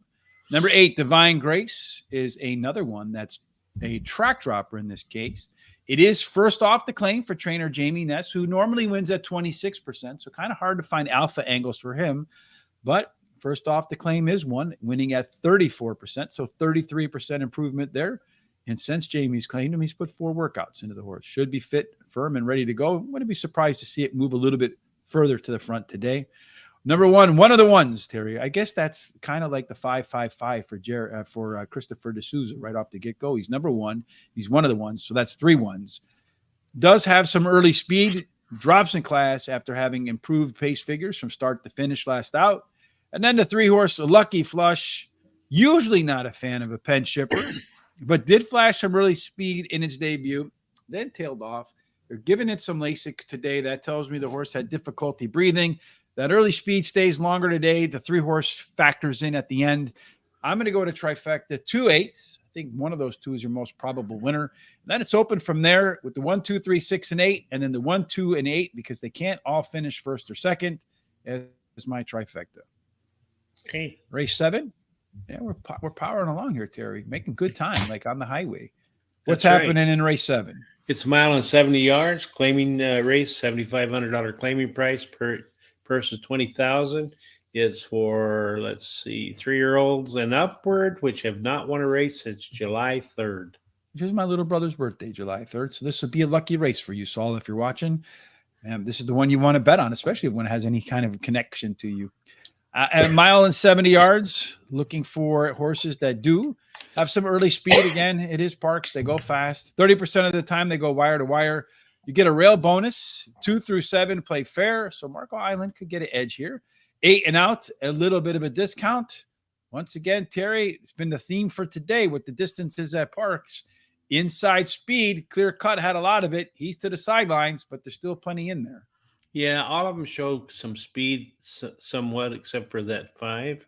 Number 8, Divine Grace, is another one that's a track dropper in this case. It is first off the claim for trainer Jamie Ness, who normally wins at 26%, so kind of hard to find alpha angles for him. But first off the claim is one, winning at 34%, so 33% improvement there. And since Jamie's claimed him, he's put 4 workouts into the horse. Should be fit, firm, and ready to go. Wouldn't be surprised to see it move a little bit further to the front today. Number 1, one of the ones, Terry. I guess that's kind of like the 5-5-5 for Christopher D'Souza right off the get-go. He's number 1. He's one of the ones, so that's 3 ones. Does have some early speed, drops in class after having improved pace figures from start to finish last out. And then the 3-horse Lucky Flush, usually not a fan of a pen shipper, but did flash some early speed in its debut, then tailed off. They're giving it some LASIK today. That tells me the horse had difficulty breathing. That early speed stays longer today. The 3-horse factors in at the end. I'm going to go to trifecta 2-8. I think one of those 2 is your most probable winner. And then it's open from there with the 1, 2, 3, 6, and 8, and then the 1, 2, and 8 because they can't all finish first or second as my trifecta. Okay. Race 7, Yeah, we're powering along here, Terry, making good time, like on the highway. What's That's right. happening in race 7? It's a mile and 70 yards. Claiming race, $7,500 claiming price per person, 20,000. It's for, let's see, 3-year-olds and upward, which have not won a race since July 3rd. Which is my little brother's birthday, July 3rd. So this would be a lucky race for you, Saul, if you're watching. This is the one you want to bet on, especially when it has any kind of connection to you. At a mile and 70 yards, looking for horses that do have some early speed. Again, it is Parx. They go fast. 30% of the time, they go wire to wire. You get a rail bonus. 2 through 7 play fair. So Marco Island could get an edge here. 8 and out, a little bit of a discount. Once again, Terry, it's been the theme for today with the distances at Parx. Inside speed, clear cut had a lot of it. He's to the sidelines, but there's still plenty in there. Yeah, all of them show some speed somewhat, except for that 5.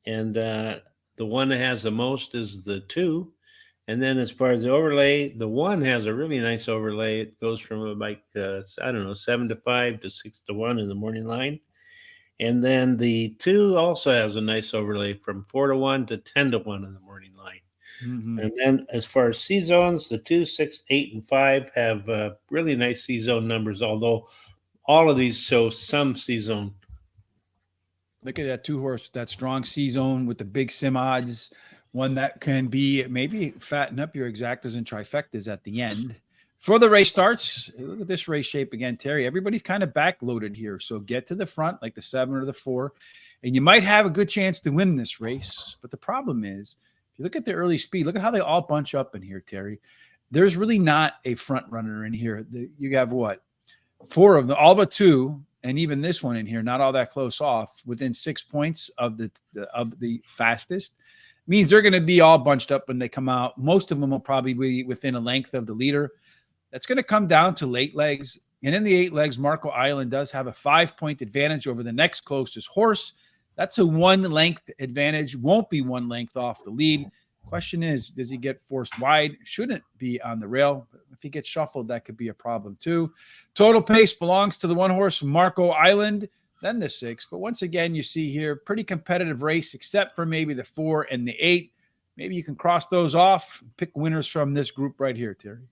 And the one that has the most is the 2. And then as far as the overlay, the 1 has a really nice overlay. It goes from like, I don't know, 7-5 to 6-1 in the morning line. And then the 2 also has a nice overlay from 4-1 to 10-1 in the morning line. Mm-hmm. And then as far as C zones, the 2, 6, 8, and 5 have really nice C zone numbers, although all of these show some C zone. Look at that 2-horse, that strong C zone with the big sim odds. One that can be maybe fatten up your exactas and trifectas at the end. Before the race starts, look at this race shape again, Terry. Everybody's kind of backloaded here. So get to the front, like the 7 or the 4, and you might have a good chance to win this race. But the problem is, if you look at the early speed, look at how they all bunch up in here, Terry. There's really not a front runner in here. You have what? 4 of them, all but 2, and even this one in here, not all that close off, within 6 points of the fastest. Means they're going to be all bunched up when they come out. Most of them will probably be within a length of the leader. That's going to come down to late legs. And in the 8 legs, Marco Island does have a 5-point advantage over the next closest horse. That's a 1 length advantage. Won't be 1 length off the lead. Question is, does he get forced wide? Shouldn't be on the rail. If he gets shuffled, that could be a problem too. Total pace belongs to the 1-horse Marco Island, then the 6. But once again, you see here, pretty competitive race, except for maybe the 4 and the 8. Maybe you can cross those off, pick winners from this group right here, Terry.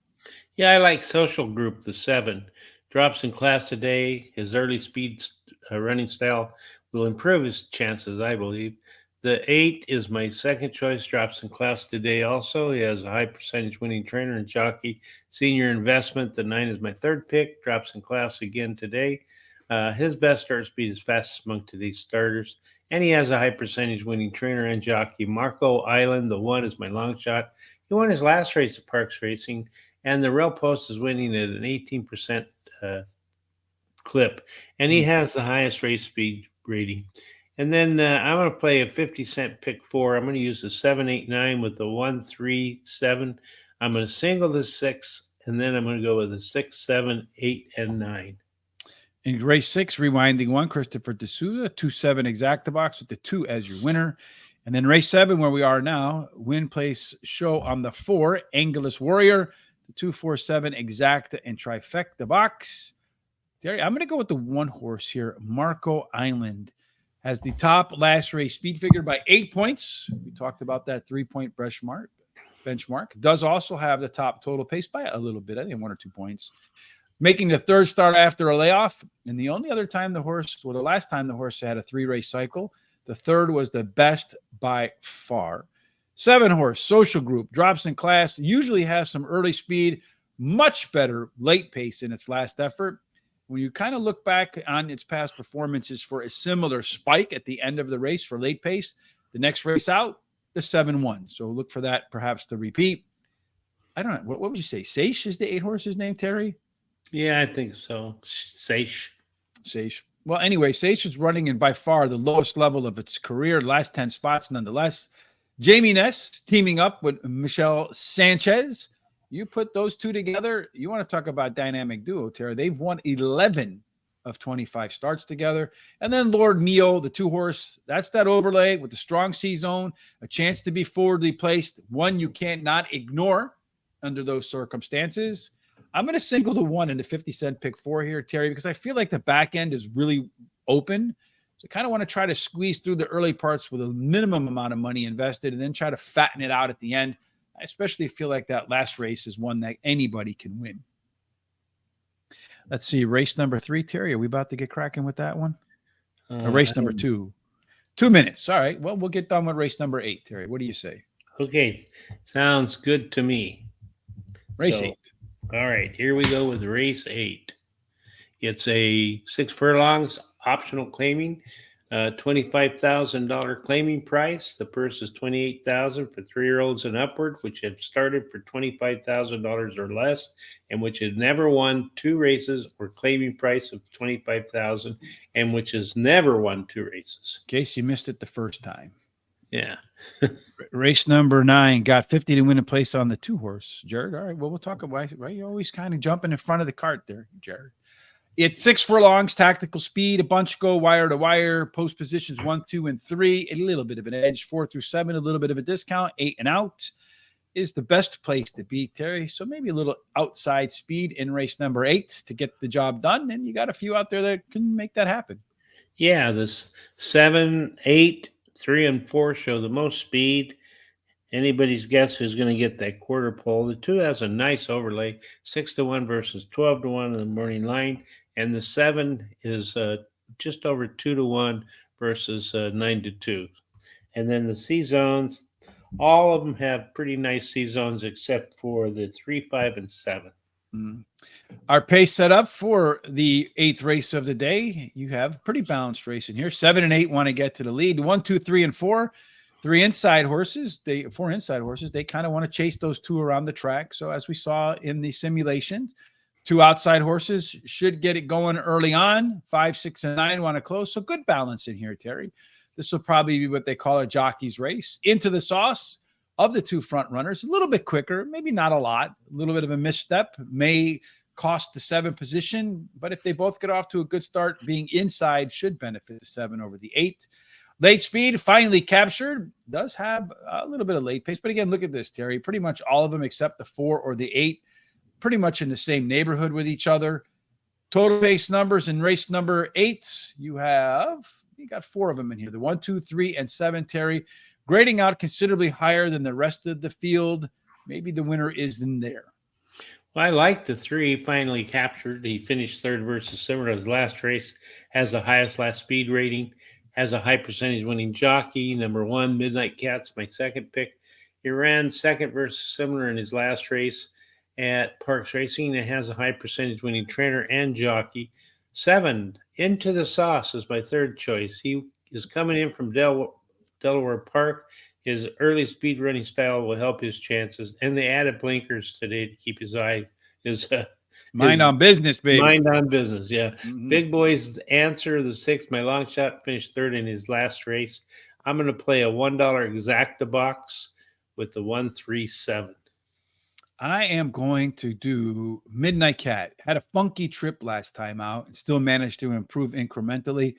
Yeah, I like Social Group, the 7. Drops in class today. His early speed running style will improve his chances, I believe. The 8 is my second choice. Drops in class today also. He has a high percentage winning trainer and jockey. Senior investment. The 9 is my third pick. Drops in class again today. His best start speed is fastest among today's starters. And he has a high percentage winning trainer and jockey. Marco Island, the 1 is my long shot. He won his last race at Parx Racing. And the rail post is winning at an 18% clip. And he has the highest race speed rating. And then I'm going to play a 50-cent pick 4. I'm going to use the 7, 8, 9 with the 1, 3, 7. I'm going to single the 6, and then I'm going to go with the 6, 7, 8, and 9. In race 6, rewinding 1, Christopher D'Souza, 2-7 exacta box with the 2 as your winner. And then race 7, where we are now, win place show on the 4, Angelus Warrior, the 2, 4, 7 exacta and trifecta box. Terry, I'm going to go with the 1-horse here, Marco Island. Has the top last race speed figure by 8 points. We talked about that 3-point benchmark. Does also have the top total pace by a little bit, I think 1 or 2 points. Making the 3rd start after a layoff. And the only other time the last time the horse had a 3-race cycle, the 3rd was the best by far. 7-horse Social Group drops in class, usually has some early speed, much better late pace in its last effort. When you kind of look back on its past performances for a similar spike at the end of the race for late pace, the next race out, the 7-1. So look for that perhaps to repeat. I don't know. What would you say? Seish is the 8-horse's name, Terry? Yeah, I think so. Seish. Well, anyway, Seish is running in by far the lowest level of its career, last 10 spots nonetheless. Jamie Ness teaming up with Michelle Sanchez. You put those two together, you want to talk about dynamic duo, Terry. They've won 11 of 25 starts together. And then Lord Mio, the 2-horse, that's that overlay with the strong C zone, a chance to be forwardly placed, one you can't not ignore under those circumstances. I'm going to single the 1 in the 50-cent pick 4 here, Terry, because I feel like the back end is really open. So kind of want to try to squeeze through the early parts with a minimum amount of money invested and then try to fatten it out at the end. I especially feel like that last race is one that anybody can win. Let's see, race number 3, Terry. Are we about to get cracking with that one? Or race number 2? 2 minutes. All right. Well, we'll get done with race number 8, Terry. What do you say? Okay, sounds good to me. Race 8. All right, here we go with race 8. It's a 6 furlongs optional claiming, $25,000 claiming price. The purse is $28,000 for 3-year-olds and upward, which have started for $25,000 or less, and which have never won 2 races or claiming price of $25,000, and which has never won 2 races. In case you missed it the first time. Yeah. Race number 9 got 50 to win a place on the 2-horse. Jared, all right. Well, we'll talk about it. Right? You're always kind of jumping in front of the cart there, Jared. It's 6 furlongs, tactical speed, a bunch go wire to wire, post positions 1, 2, and 3, a little bit of an edge, 4 through 7, a little bit of a discount, 8 and out is the best place to be, Terry. So maybe a little outside speed in race number 8 to get the job done. And you got a few out there that can make that happen. Yeah, this 7, 8, 3, and 4 show the most speed. Anybody's guess who's going to get that quarter pole. The 2 has a nice overlay, 6-1 versus 12-1 in the morning line. And the 7 is just over 2-1 versus 9-2. And then the C zones, all of them have pretty nice C zones except for the 3, 5, and 7. Our pace set up for the 8th race of the day. You have pretty balanced race in here. 7 and 8 want to get to the lead. 1, 2, 3, and 4. 4 inside horses. They kind of want to chase those 2 around the track. So as we saw in the simulation, 2 outside horses should get it going early on. 5, 6, and 9 want to close. So good balance in here, Terry. This will probably be what they call a jockey's race. Into the sauce of the 2 front runners, a little bit quicker, maybe not a lot. A little bit of a misstep may cost the 7 position, but if they both get off to a good start, being inside should benefit the 7 over the 8. Late speed finally captured, does have a little bit of late pace. But again, look at this, Terry. Pretty much all of them except the 4 or the 8, pretty much in the same neighborhood with each other. Total pace numbers in race number 8, you got 4 of them in here. The 1, 2, 3, and 7, Terry, grading out considerably higher than the rest of the field. Maybe the winner is in there. Well, I like the 3 finally captured. He finished 3rd versus similar. His last race has the highest last speed rating, has a high percentage winning jockey. Number 1, Midnight Cat's my second pick. He ran 2nd versus similar in his last race at Parx Racing. It has a high percentage winning trainer and jockey. 7, Into the Sauce is my 3rd choice. He is coming in from Delaware Park. His early speed running style will help his chances, and the added blinkers today to keep his mind on business, baby. Mind on business, yeah. Big Boy's Answer, the 6th, my long shot, finished 3rd in his last race. I'm going to play a $1 exacta box with the 1, 3, 7. I am going to do Midnight Cat. Had a funky trip last time out and still managed to improve incrementally.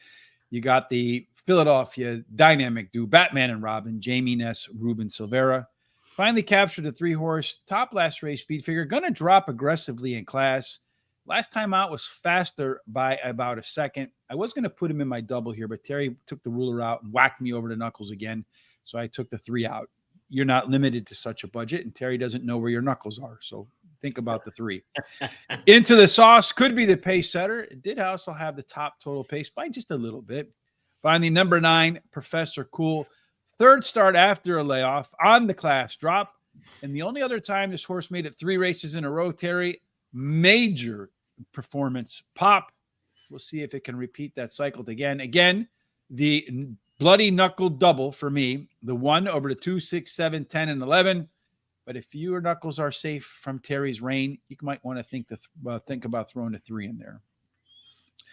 You got the Philadelphia dynamic duo, Batman and Robin, Jamie Ness, Ruben Silvera. Finally captured the 3-horse, top last race speed figure. Going to drop aggressively in class. Last time out was faster by about a second. I was going to put him in my double here, but Terry took the ruler out and whacked me over the knuckles again. So I took the 3 out. You're not limited to such a budget, and Terry doesn't know where your knuckles are. So think about the 3. Into the Sauce could be the pace setter. It did also have the top total pace by just a little bit. Finally, number 9, Professor Cool. 3rd start after a layoff on the class drop. And the only other time this horse made it 3 races in a row, Terry, major performance pop. We'll see if it can repeat that cycle again. Again, the bloody knuckle double for me, the 1 over the 2, 6, 7, 10, and 11. But if your knuckles are safe from Terry's reign, you might want to think about throwing a 3 in there.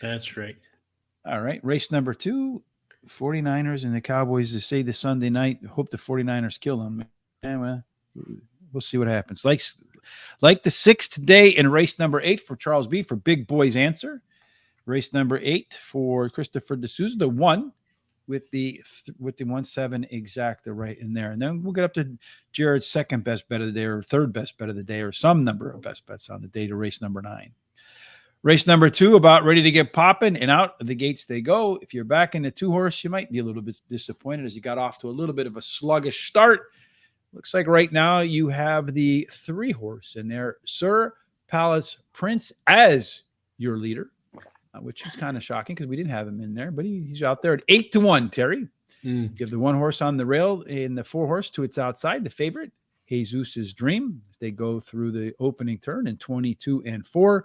That's right. All right. Race number 2, 49ers and the Cowboys to say the Sunday night. Hope the 49ers kill them. Well, we'll see what happens. Like the 6th day in race number 8 for Charles B. for Big Boy's Answer. Race number 8 for Christopher D'Souza, the 1 with the 1-7 exacta right in there. And then we'll get up to Jared's 2nd best bet of the day or 3rd best bet of the day or some number of best bets on the day to race number 9. Race number 2, about ready to get popping, and out of the gates they go. If you're back in the 2-horse, you might be a little bit disappointed as you got off to a little bit of a sluggish start. Looks like right now you have the 3-horse in there, Sir Palace Prince, as your leader, which is kind of shocking because we didn't have him in there, but he's out there at 8-1, Terry. You have the 1-horse on the rail and the 4-horse to its outside, the favorite, Jesus' Dream, as they go through the opening turn in 22-4.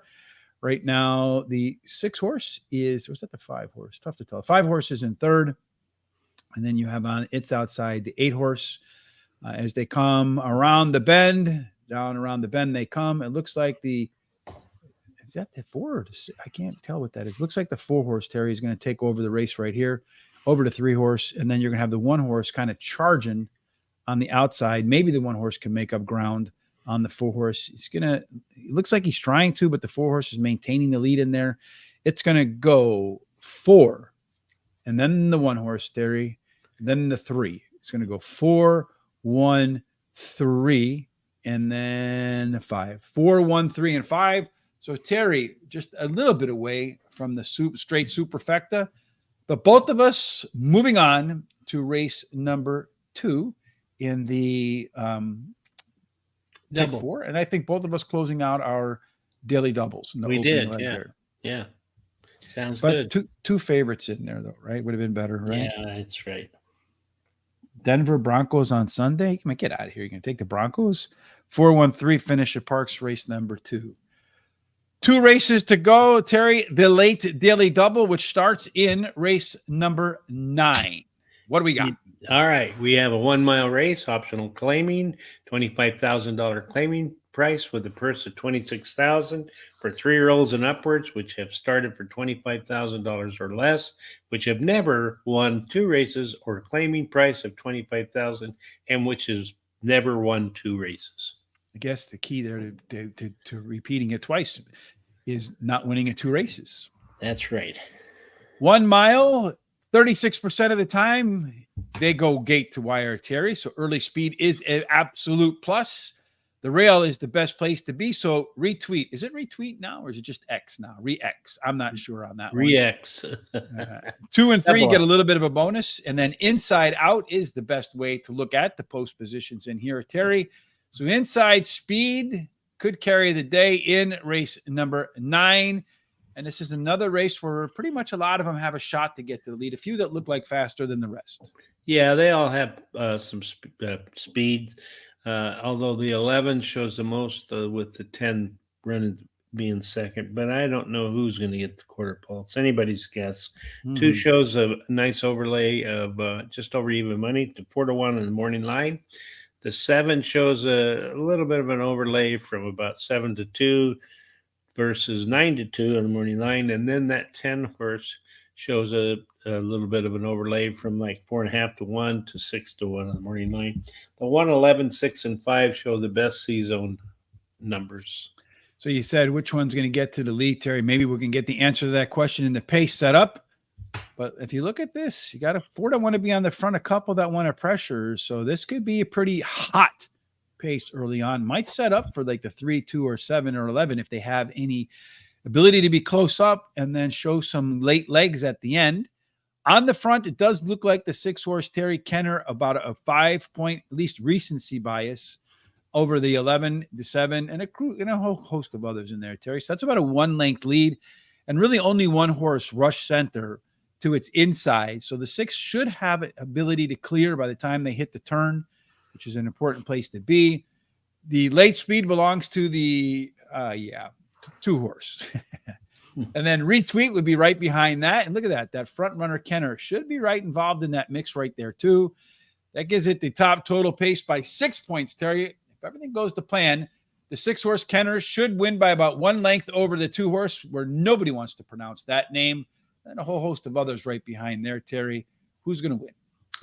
Right now, the 6-horse is, was that the 5-horse? Tough to tell. 5-horse is in third. And then you have on its outside the 8-horse. As they come around the bend, down around the bend they come. It looks like is that the 4? I can't tell what that is. It looks like the 4-horse, Terry, is going to take over the race right here, over to 3-horse. And then you're going to have the 1-horse kind of charging on the outside. Maybe the 1-horse can make up ground on the 4-horse. It looks like he's trying to, but the 4-horse is maintaining the lead in there. It's going to go 4, and then the 1-horse, Terry, then the 3. It's going to go 4, 1, 3, and then 5. 4, 1, 3, and 5. So Terry, just a little bit away from the straight superfecta, but both of us moving on to race number 2 in the Double. 4, and I think both of us closing out our daily doubles. We did, yeah. Sounds good. But two favorites in there, though, right? Would have been better, right? Yeah, that's right. Denver Broncos on Sunday. Come on, get out of here. You're going to take the Broncos. 4-1-3 finish at Parx race number 2. 2 races to go, Terry. The late daily double, which starts in race number 9. What do we got? All right. We have a 1-mile race, optional claiming, $25,000 claiming price with a purse of $26,000 for 3-year-olds and upwards, which have started for $25,000 or less, which have never won 2 races, or a claiming price of $25,000, and which has never won 2 races. I guess the key there to repeating it twice is not winning at 2 races. That's right. 1 mile, 36% of the time they go gate to wire, Terry. So early speed is an absolute plus. The rail is the best place to be. So retweet. Is it retweet now, or is it just X now? Re-X. I'm not sure on that. Re-X. 2 and 3 get a little bit of a bonus. And then inside out is the best way to look at the post positions in here, Terry. So inside speed could carry the day in race number 9. And this is another race where pretty much a lot of them have a shot to get to the lead. A few that look like faster than the rest. Yeah, they all have some speed. Although the 11 shows the most, with the 10 running being second. But I don't know who's going to get the quarter pole. It's anybody's guess. 2 shows a nice overlay of just over even money to 4-1 in the morning line. The 7 shows a little bit of an overlay from about 7-2 versus 9-2 in the morning line. And then that 10 horse shows a little bit of an overlay from like 4.5-1 to 6-1 in the morning line. The 1, 11, 6, and 5 show the best C-zone numbers. So you said which one's going to get to the lead, Terry? Maybe we can get the answer to that question in the pace setup. But if you look at this, you got a 4 that want to be on the front, a couple that want to pressure. So this could be a pretty hot pace early on. Might set up for like the 3, 2, or 7 or 11 if they have any ability to be close up and then show some late legs at the end. On the front, it does look like the 6-horse Terry Kenner, about a 5-point, at least recency bias over the 11, the 7, and a whole host of others in there, Terry. So that's about a 1-length lead, and really only 1 horse rush center to its inside. So the 6 should have an ability to clear by the time they hit the turn, which is an important place to be. The late speed belongs to the 2-horse. And then retweet would be right behind that. And look at that front runner Kenner should be right involved in that mix right there too. That gives it the top total pace by 6 points, Terry. If everything goes to plan, the 6-horse Kenner should win by about 1 length over the 2-horse, where nobody wants to pronounce that name, and a whole host of others right behind there, Terry. Who's going to win?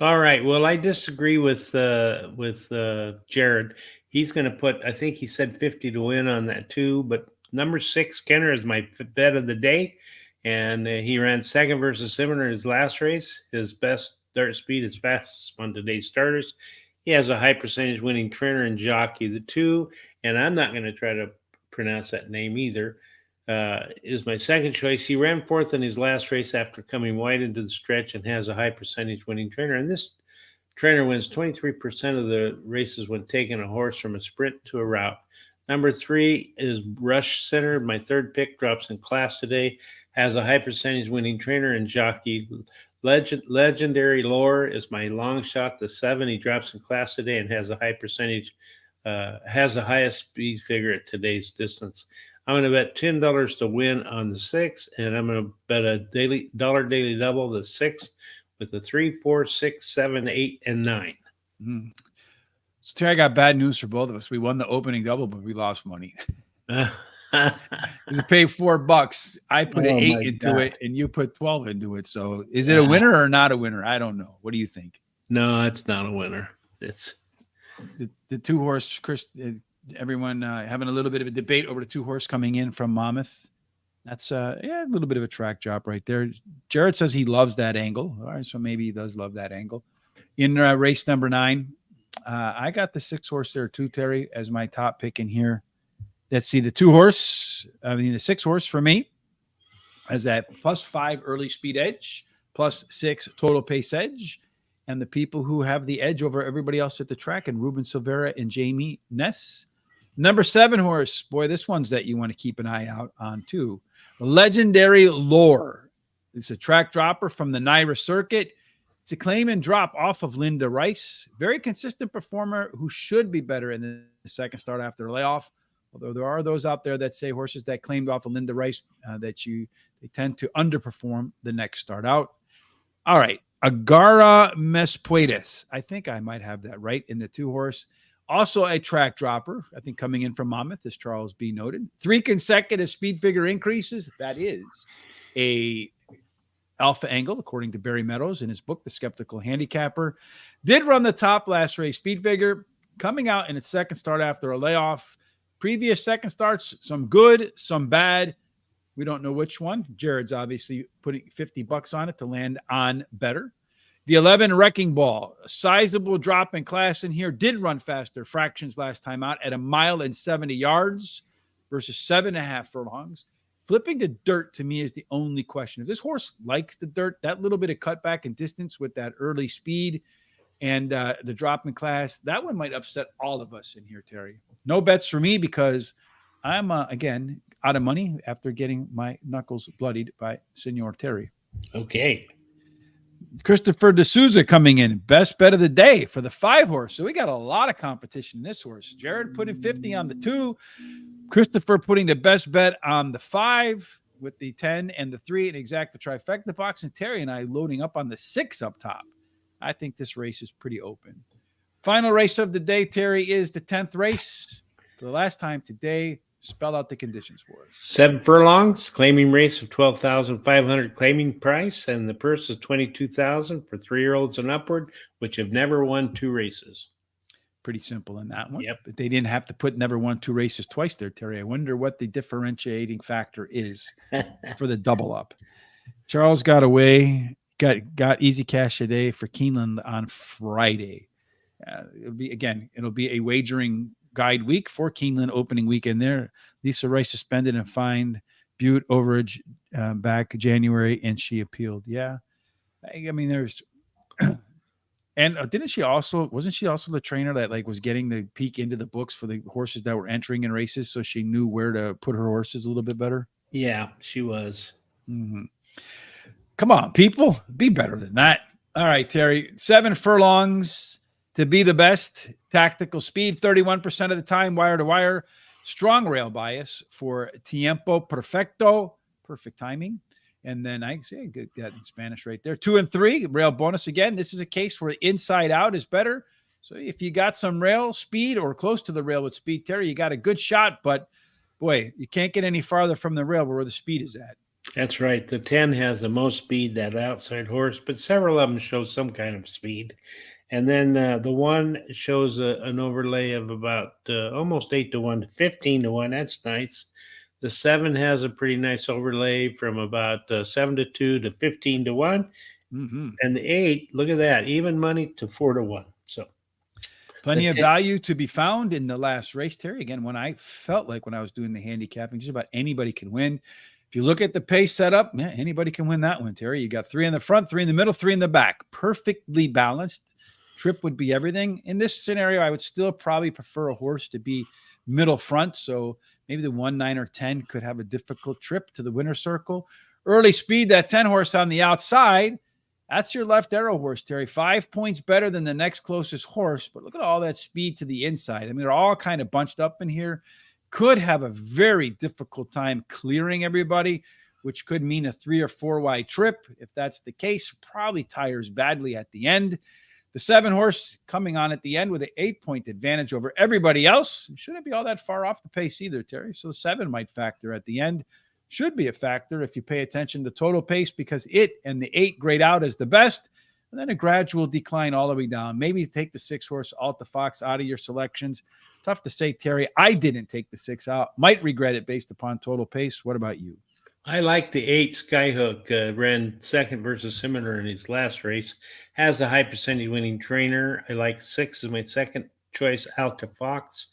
All right. Well, I disagree with Jared. He's going to put, I think he said 50 to win on that too, but number 6, Kenner, is my bet of the day. And he ran second versus Simmer in his last race. His best start speed is fastest on today's starters. He has a high percentage winning trainer and jockey, the 2. And I'm not going to try to pronounce that name either. is my second choice. He ran fourth in his last race after coming wide into the stretch and has a high percentage winning trainer. And this trainer wins 23% of the races when taking a horse from a sprint to a route. Number 3 is Rush Center. My third pick, drops in class today, has a high percentage winning trainer and jockey. Legendary Lore is my long shot, the 7. He drops in class today and has a high percentage, has the highest speed figure at today's distance. I'm going to bet $10 to win on the 6, and I'm going to bet a daily double, the 6, with the 3, 4, 6, 7, 8, and 9. Mm. So Terry, I got bad news for both of us. We won the opening double, but we lost money. Because it paid $4. I put an 8 into it, and you put 12 into it. So is it a winner or not a winner? I don't know. What do you think? No, it's not a winner. It's the 2-horse, Chris. Everyone having a little bit of a debate over the 2-horse coming in from Monmouth. That's a little bit of a track job right there. Jared says he loves that angle. All right, so maybe he does love that angle. In race number 9, I got the 6-horse there too, Terry, as my top pick in here. Let's see, the 2-horse, the 6-horse for me has that +5 early speed edge, +6 total pace edge, and the people who have the edge over everybody else at the track, and Ruben Silvera and Jamie Ness. Number 7 horse, boy, this one's that you want to keep an eye out on too. Legendary Lore. It's a track dropper from the Naira circuit. It's a claim and drop off of Linda Rice. Very consistent performer who should be better in the second start after a layoff. Although there are those out there that say horses that claimed off of Linda Rice they tend to underperform the next start out. All right, Agara Mespuedes. I think I might have that right in the 2-horse. Also a track dropper, I think, coming in from Monmouth, as Charles B. noted. 3 consecutive speed figure increases. That is a alpha angle, according to Barry Meadows in his book, The Skeptical Handicapper. Did run the top last race speed figure, coming out in its second start after a layoff. Previous second starts, some good, some bad. We don't know which one. Jared's obviously putting $50 on it to land on better. The 11 Wrecking Ball, a sizable drop in class in here, did run faster fractions last time out at 1 mile and 70 yards versus 7.5 furlongs. Flipping the dirt to me is the only question. If this horse likes the dirt, that little bit of cutback in distance with that early speed and the drop in class, that one might upset all of us in here, Terry. No bets for me because I'm, again, out of money after getting my knuckles bloodied by Senor Terry. Okay. Christopher D'Souza coming in. Best bet of the day for the 5-horse. So we got a lot of competition in this horse. Jared putting 50 on the 2. Christopher putting the best bet on the 5 with the 10 and the 3 and exact the trifecta box. And Terry and I loading up on the 6 up top. I think this race is pretty open. Final race of the day, Terry, is the 10th race. For the last time today, spell out the conditions for us. 7 furlongs, claiming race of $12,500 claiming price, and the purse is $22,000 for 3-year-olds and upward, which have never won 2 races. Pretty simple in that one. Yep. But they didn't have to put never won 2 races twice there, Terry. I wonder what the differentiating factor is for the double up. Charles got away, got easy cash today for Keeneland on Friday. It'll be a wagering guide week for Keeneland opening weekend there. Lisa Rice suspended and fined Butte overage back January, and she appealed. Yeah. I mean, there's and wasn't she also the trainer that was getting the peek into the books for the horses that were entering in races, so she knew where to put her horses a little bit better? Yeah, she was. Mm-hmm. Come on, people, be better than that. All right, Terry, 7 furlongs to be the best. Tactical speed, 31% of the time, wire to wire. Strong rail bias for tiempo perfecto, perfect timing. And then I say good that in Spanish right there. 2 and 3 rail bonus again. This is a case where inside out is better. So if you got some rail speed or close to the rail with speed, Terry, you got a good shot. But boy, you can't get any farther from the rail where the speed is at. That's right. The 10 has the most speed, that outside horse, but several of them show some kind of speed. And then the 1 shows an overlay of about almost 8 to 1 to 15 to 1. That's nice. The 7 has a pretty nice overlay from about 7 to 2 to 15 to 1. Mm-hmm. And the 8, look at that, even money to 4 to 1. So Plenty of value to be found in the last race, Terry. Again, when I was doing the handicapping, just about anybody can win. If you look at the pace setup, yeah, anybody can win that one, Terry. You got 3 in the front, 3 in the middle, 3 in the back. Perfectly balanced. Trip would be everything. In this scenario, I would still probably prefer a horse to be middle front. So maybe the 1, 9, or 10 could have a difficult trip to the winner's circle. Early speed, that 10 horse on the outside. That's your left arrow horse, Terry. 5 points better than the next closest horse, but look at all that speed to the inside. I mean, they're all kind of bunched up in here. Could have a very difficult time clearing everybody, which could mean a 3 or 4 wide trip. If that's the case, probably tires badly at the end. The 7 horse coming on at the end with an 8-point advantage over everybody else. Shouldn't be all that far off the pace either, Terry. So the 7 might factor at the end. Should be a factor if you pay attention to total pace, because it and the 8 grade out as the best, and then a gradual decline all the way down. Maybe take the 6 horse Alta Fox out of your selections. Tough to say, Terry. I didn't take the 6 out. Might regret it based upon total pace. What about you? I like the 8 Skyhook. Ran second versus Himmeler in his last race. Has a high percentage winning trainer. I like 6 as my second choice, Alta Fox.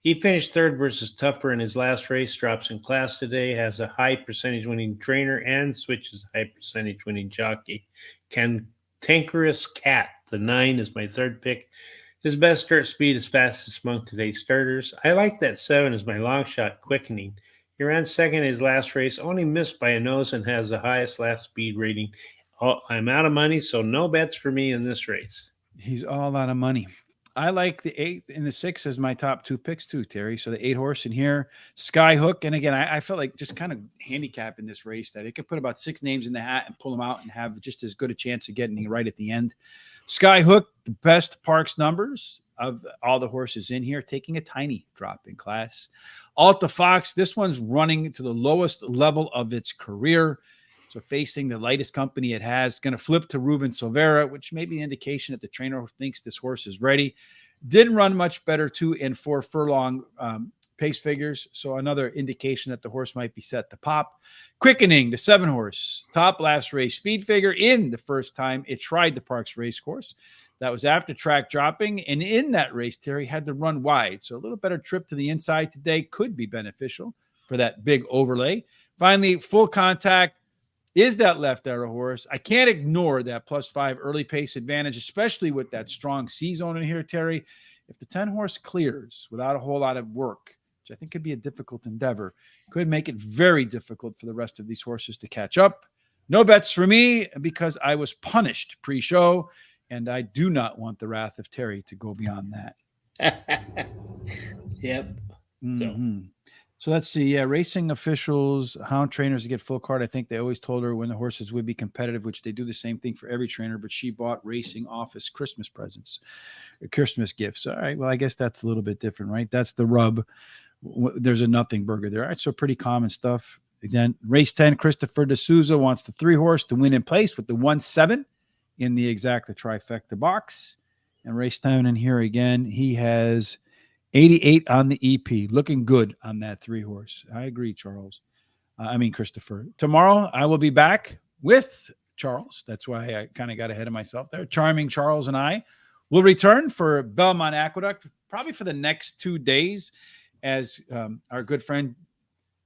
He finished third versus Tougher in his last race, drops in class today, has a high percentage winning trainer, and switches high percentage winning jockey. Cantankerous Cat, the 9 is my third pick. His best start speed is fastest among today's starters. I like that 7 as my long shot, Quickening. He ran second in his last race, only missed by a nose, and has the highest last speed rating. I'm out of money, so no bets for me in this race. He's all out of money. I like the 8 and the 6 as my top 2 picks too, Terry. So the 8 horse in here, Skyhook. And again, I felt like just kind of handicap in this race that it could put about 6 names in the hat and pull them out and have just as good a chance of getting it right at the end. Skyhook, the best Parx numbers of all the horses in here, taking a tiny drop in class. Alta Fox, this one's running to the lowest level of its career. So facing the lightest company it has, going to flip to Ruben Silvera, which may be an indication that the trainer thinks this horse is ready. Didn't run much better 2 and 4 furlong pace figures. So another indication that the horse might be set to pop. Quickening, the 7 horse, top last race speed figure in the first time it tried the Parx race course. That was after track dropping. And in that race, Terry had to run wide. So a little better trip to the inside today could be beneficial for that big overlay. Finally, Full Contact is that left arrow horse. I can't ignore that +5 early pace advantage, especially with that strong C zone in here, Terry. If the 10 horse clears without a whole lot of work, which I think could be a difficult endeavor, could make it very difficult for the rest of these horses to catch up. No bets for me because I was punished pre-show, and I do not want the wrath of Terry to go beyond that. Yep. Mm-hmm. So let's see. Yeah, racing officials, hound trainers to get full card. I think they always told her when the horses would be competitive, which they do the same thing for every trainer, but she bought racing office Christmas presents, Christmas gifts. All right. Well, I guess that's a little bit different, right? That's the rub. There's a nothing burger there. All right. So pretty common stuff. Again, race 10, Christopher D'Souza wants the 3 horse to win in place with the 1-7 in the exacta trifecta box. And race 10 in here again, he has 88 on the EP. Looking good on that 3 horse. I agree, Charles. Christopher. Tomorrow, I will be back with Charles. That's why I kind of got ahead of myself there. Charming Charles and I will return for Belmont Aqueduct, probably for the next 2 days, as our good friend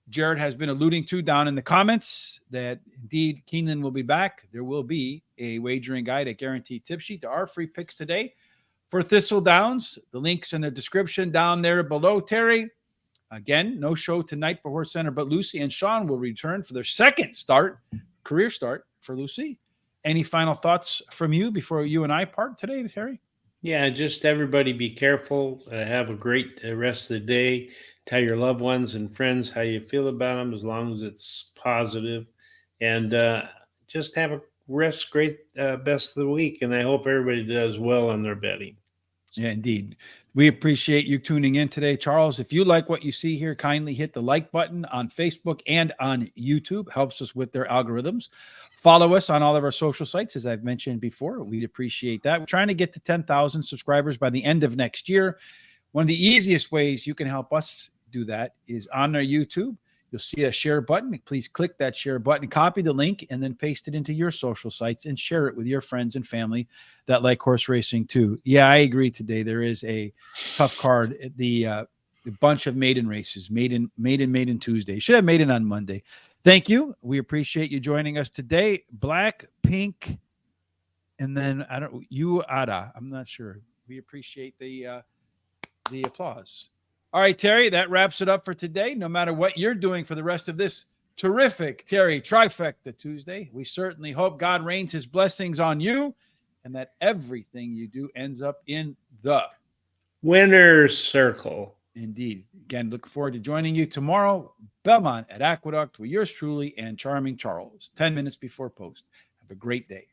Jared has been alluding to down in the comments, that indeed Keeneland will be back. There will be a wagering guide at Guaranteed Tip Sheet. There are free picks today for Thistle Downs. The link's in the description down there below, Terry. Again, no show tonight for Horse Center, but Lucy and Sean will return for their second career start for Lucy. Any final thoughts from you before you and I part today, Terry? Yeah, just everybody be careful. Have a great rest of the day. Tell your loved ones and friends how you feel about them, as long as it's positive. And just have a great best of the week. And I hope everybody does well on their betting. Yeah, indeed. We appreciate you tuning in today, Charles. If you like what you see here, kindly hit the like button on Facebook and on YouTube. Helps us with their algorithms. Follow us on all of our social sites, as I've mentioned before. We'd appreciate that. We're trying to get to 10,000 subscribers by the end of next year. One of the easiest ways you can help us do that is on our YouTube. You'll see a share button. Please click that share button, copy the link, and then paste it into your social sites and share it with your friends and family that like horse racing too. Yeah, I agree today. There is a tough card. The bunch of maiden races, maiden Tuesday. Should have maiden on Monday. Thank you. We appreciate you joining us today. Black, pink, and then Ada. I'm not sure. We appreciate the applause. All right, Terry, that wraps it up for today. No matter what you're doing for the rest of this terrific Terry Trifecta Tuesday, we certainly hope God rains his blessings on you and that everything you do ends up in the winner's circle. Indeed. Again, look forward to joining you tomorrow, Belmont at Aqueduct with yours truly and charming Charles, 10 minutes before post. Have a great day.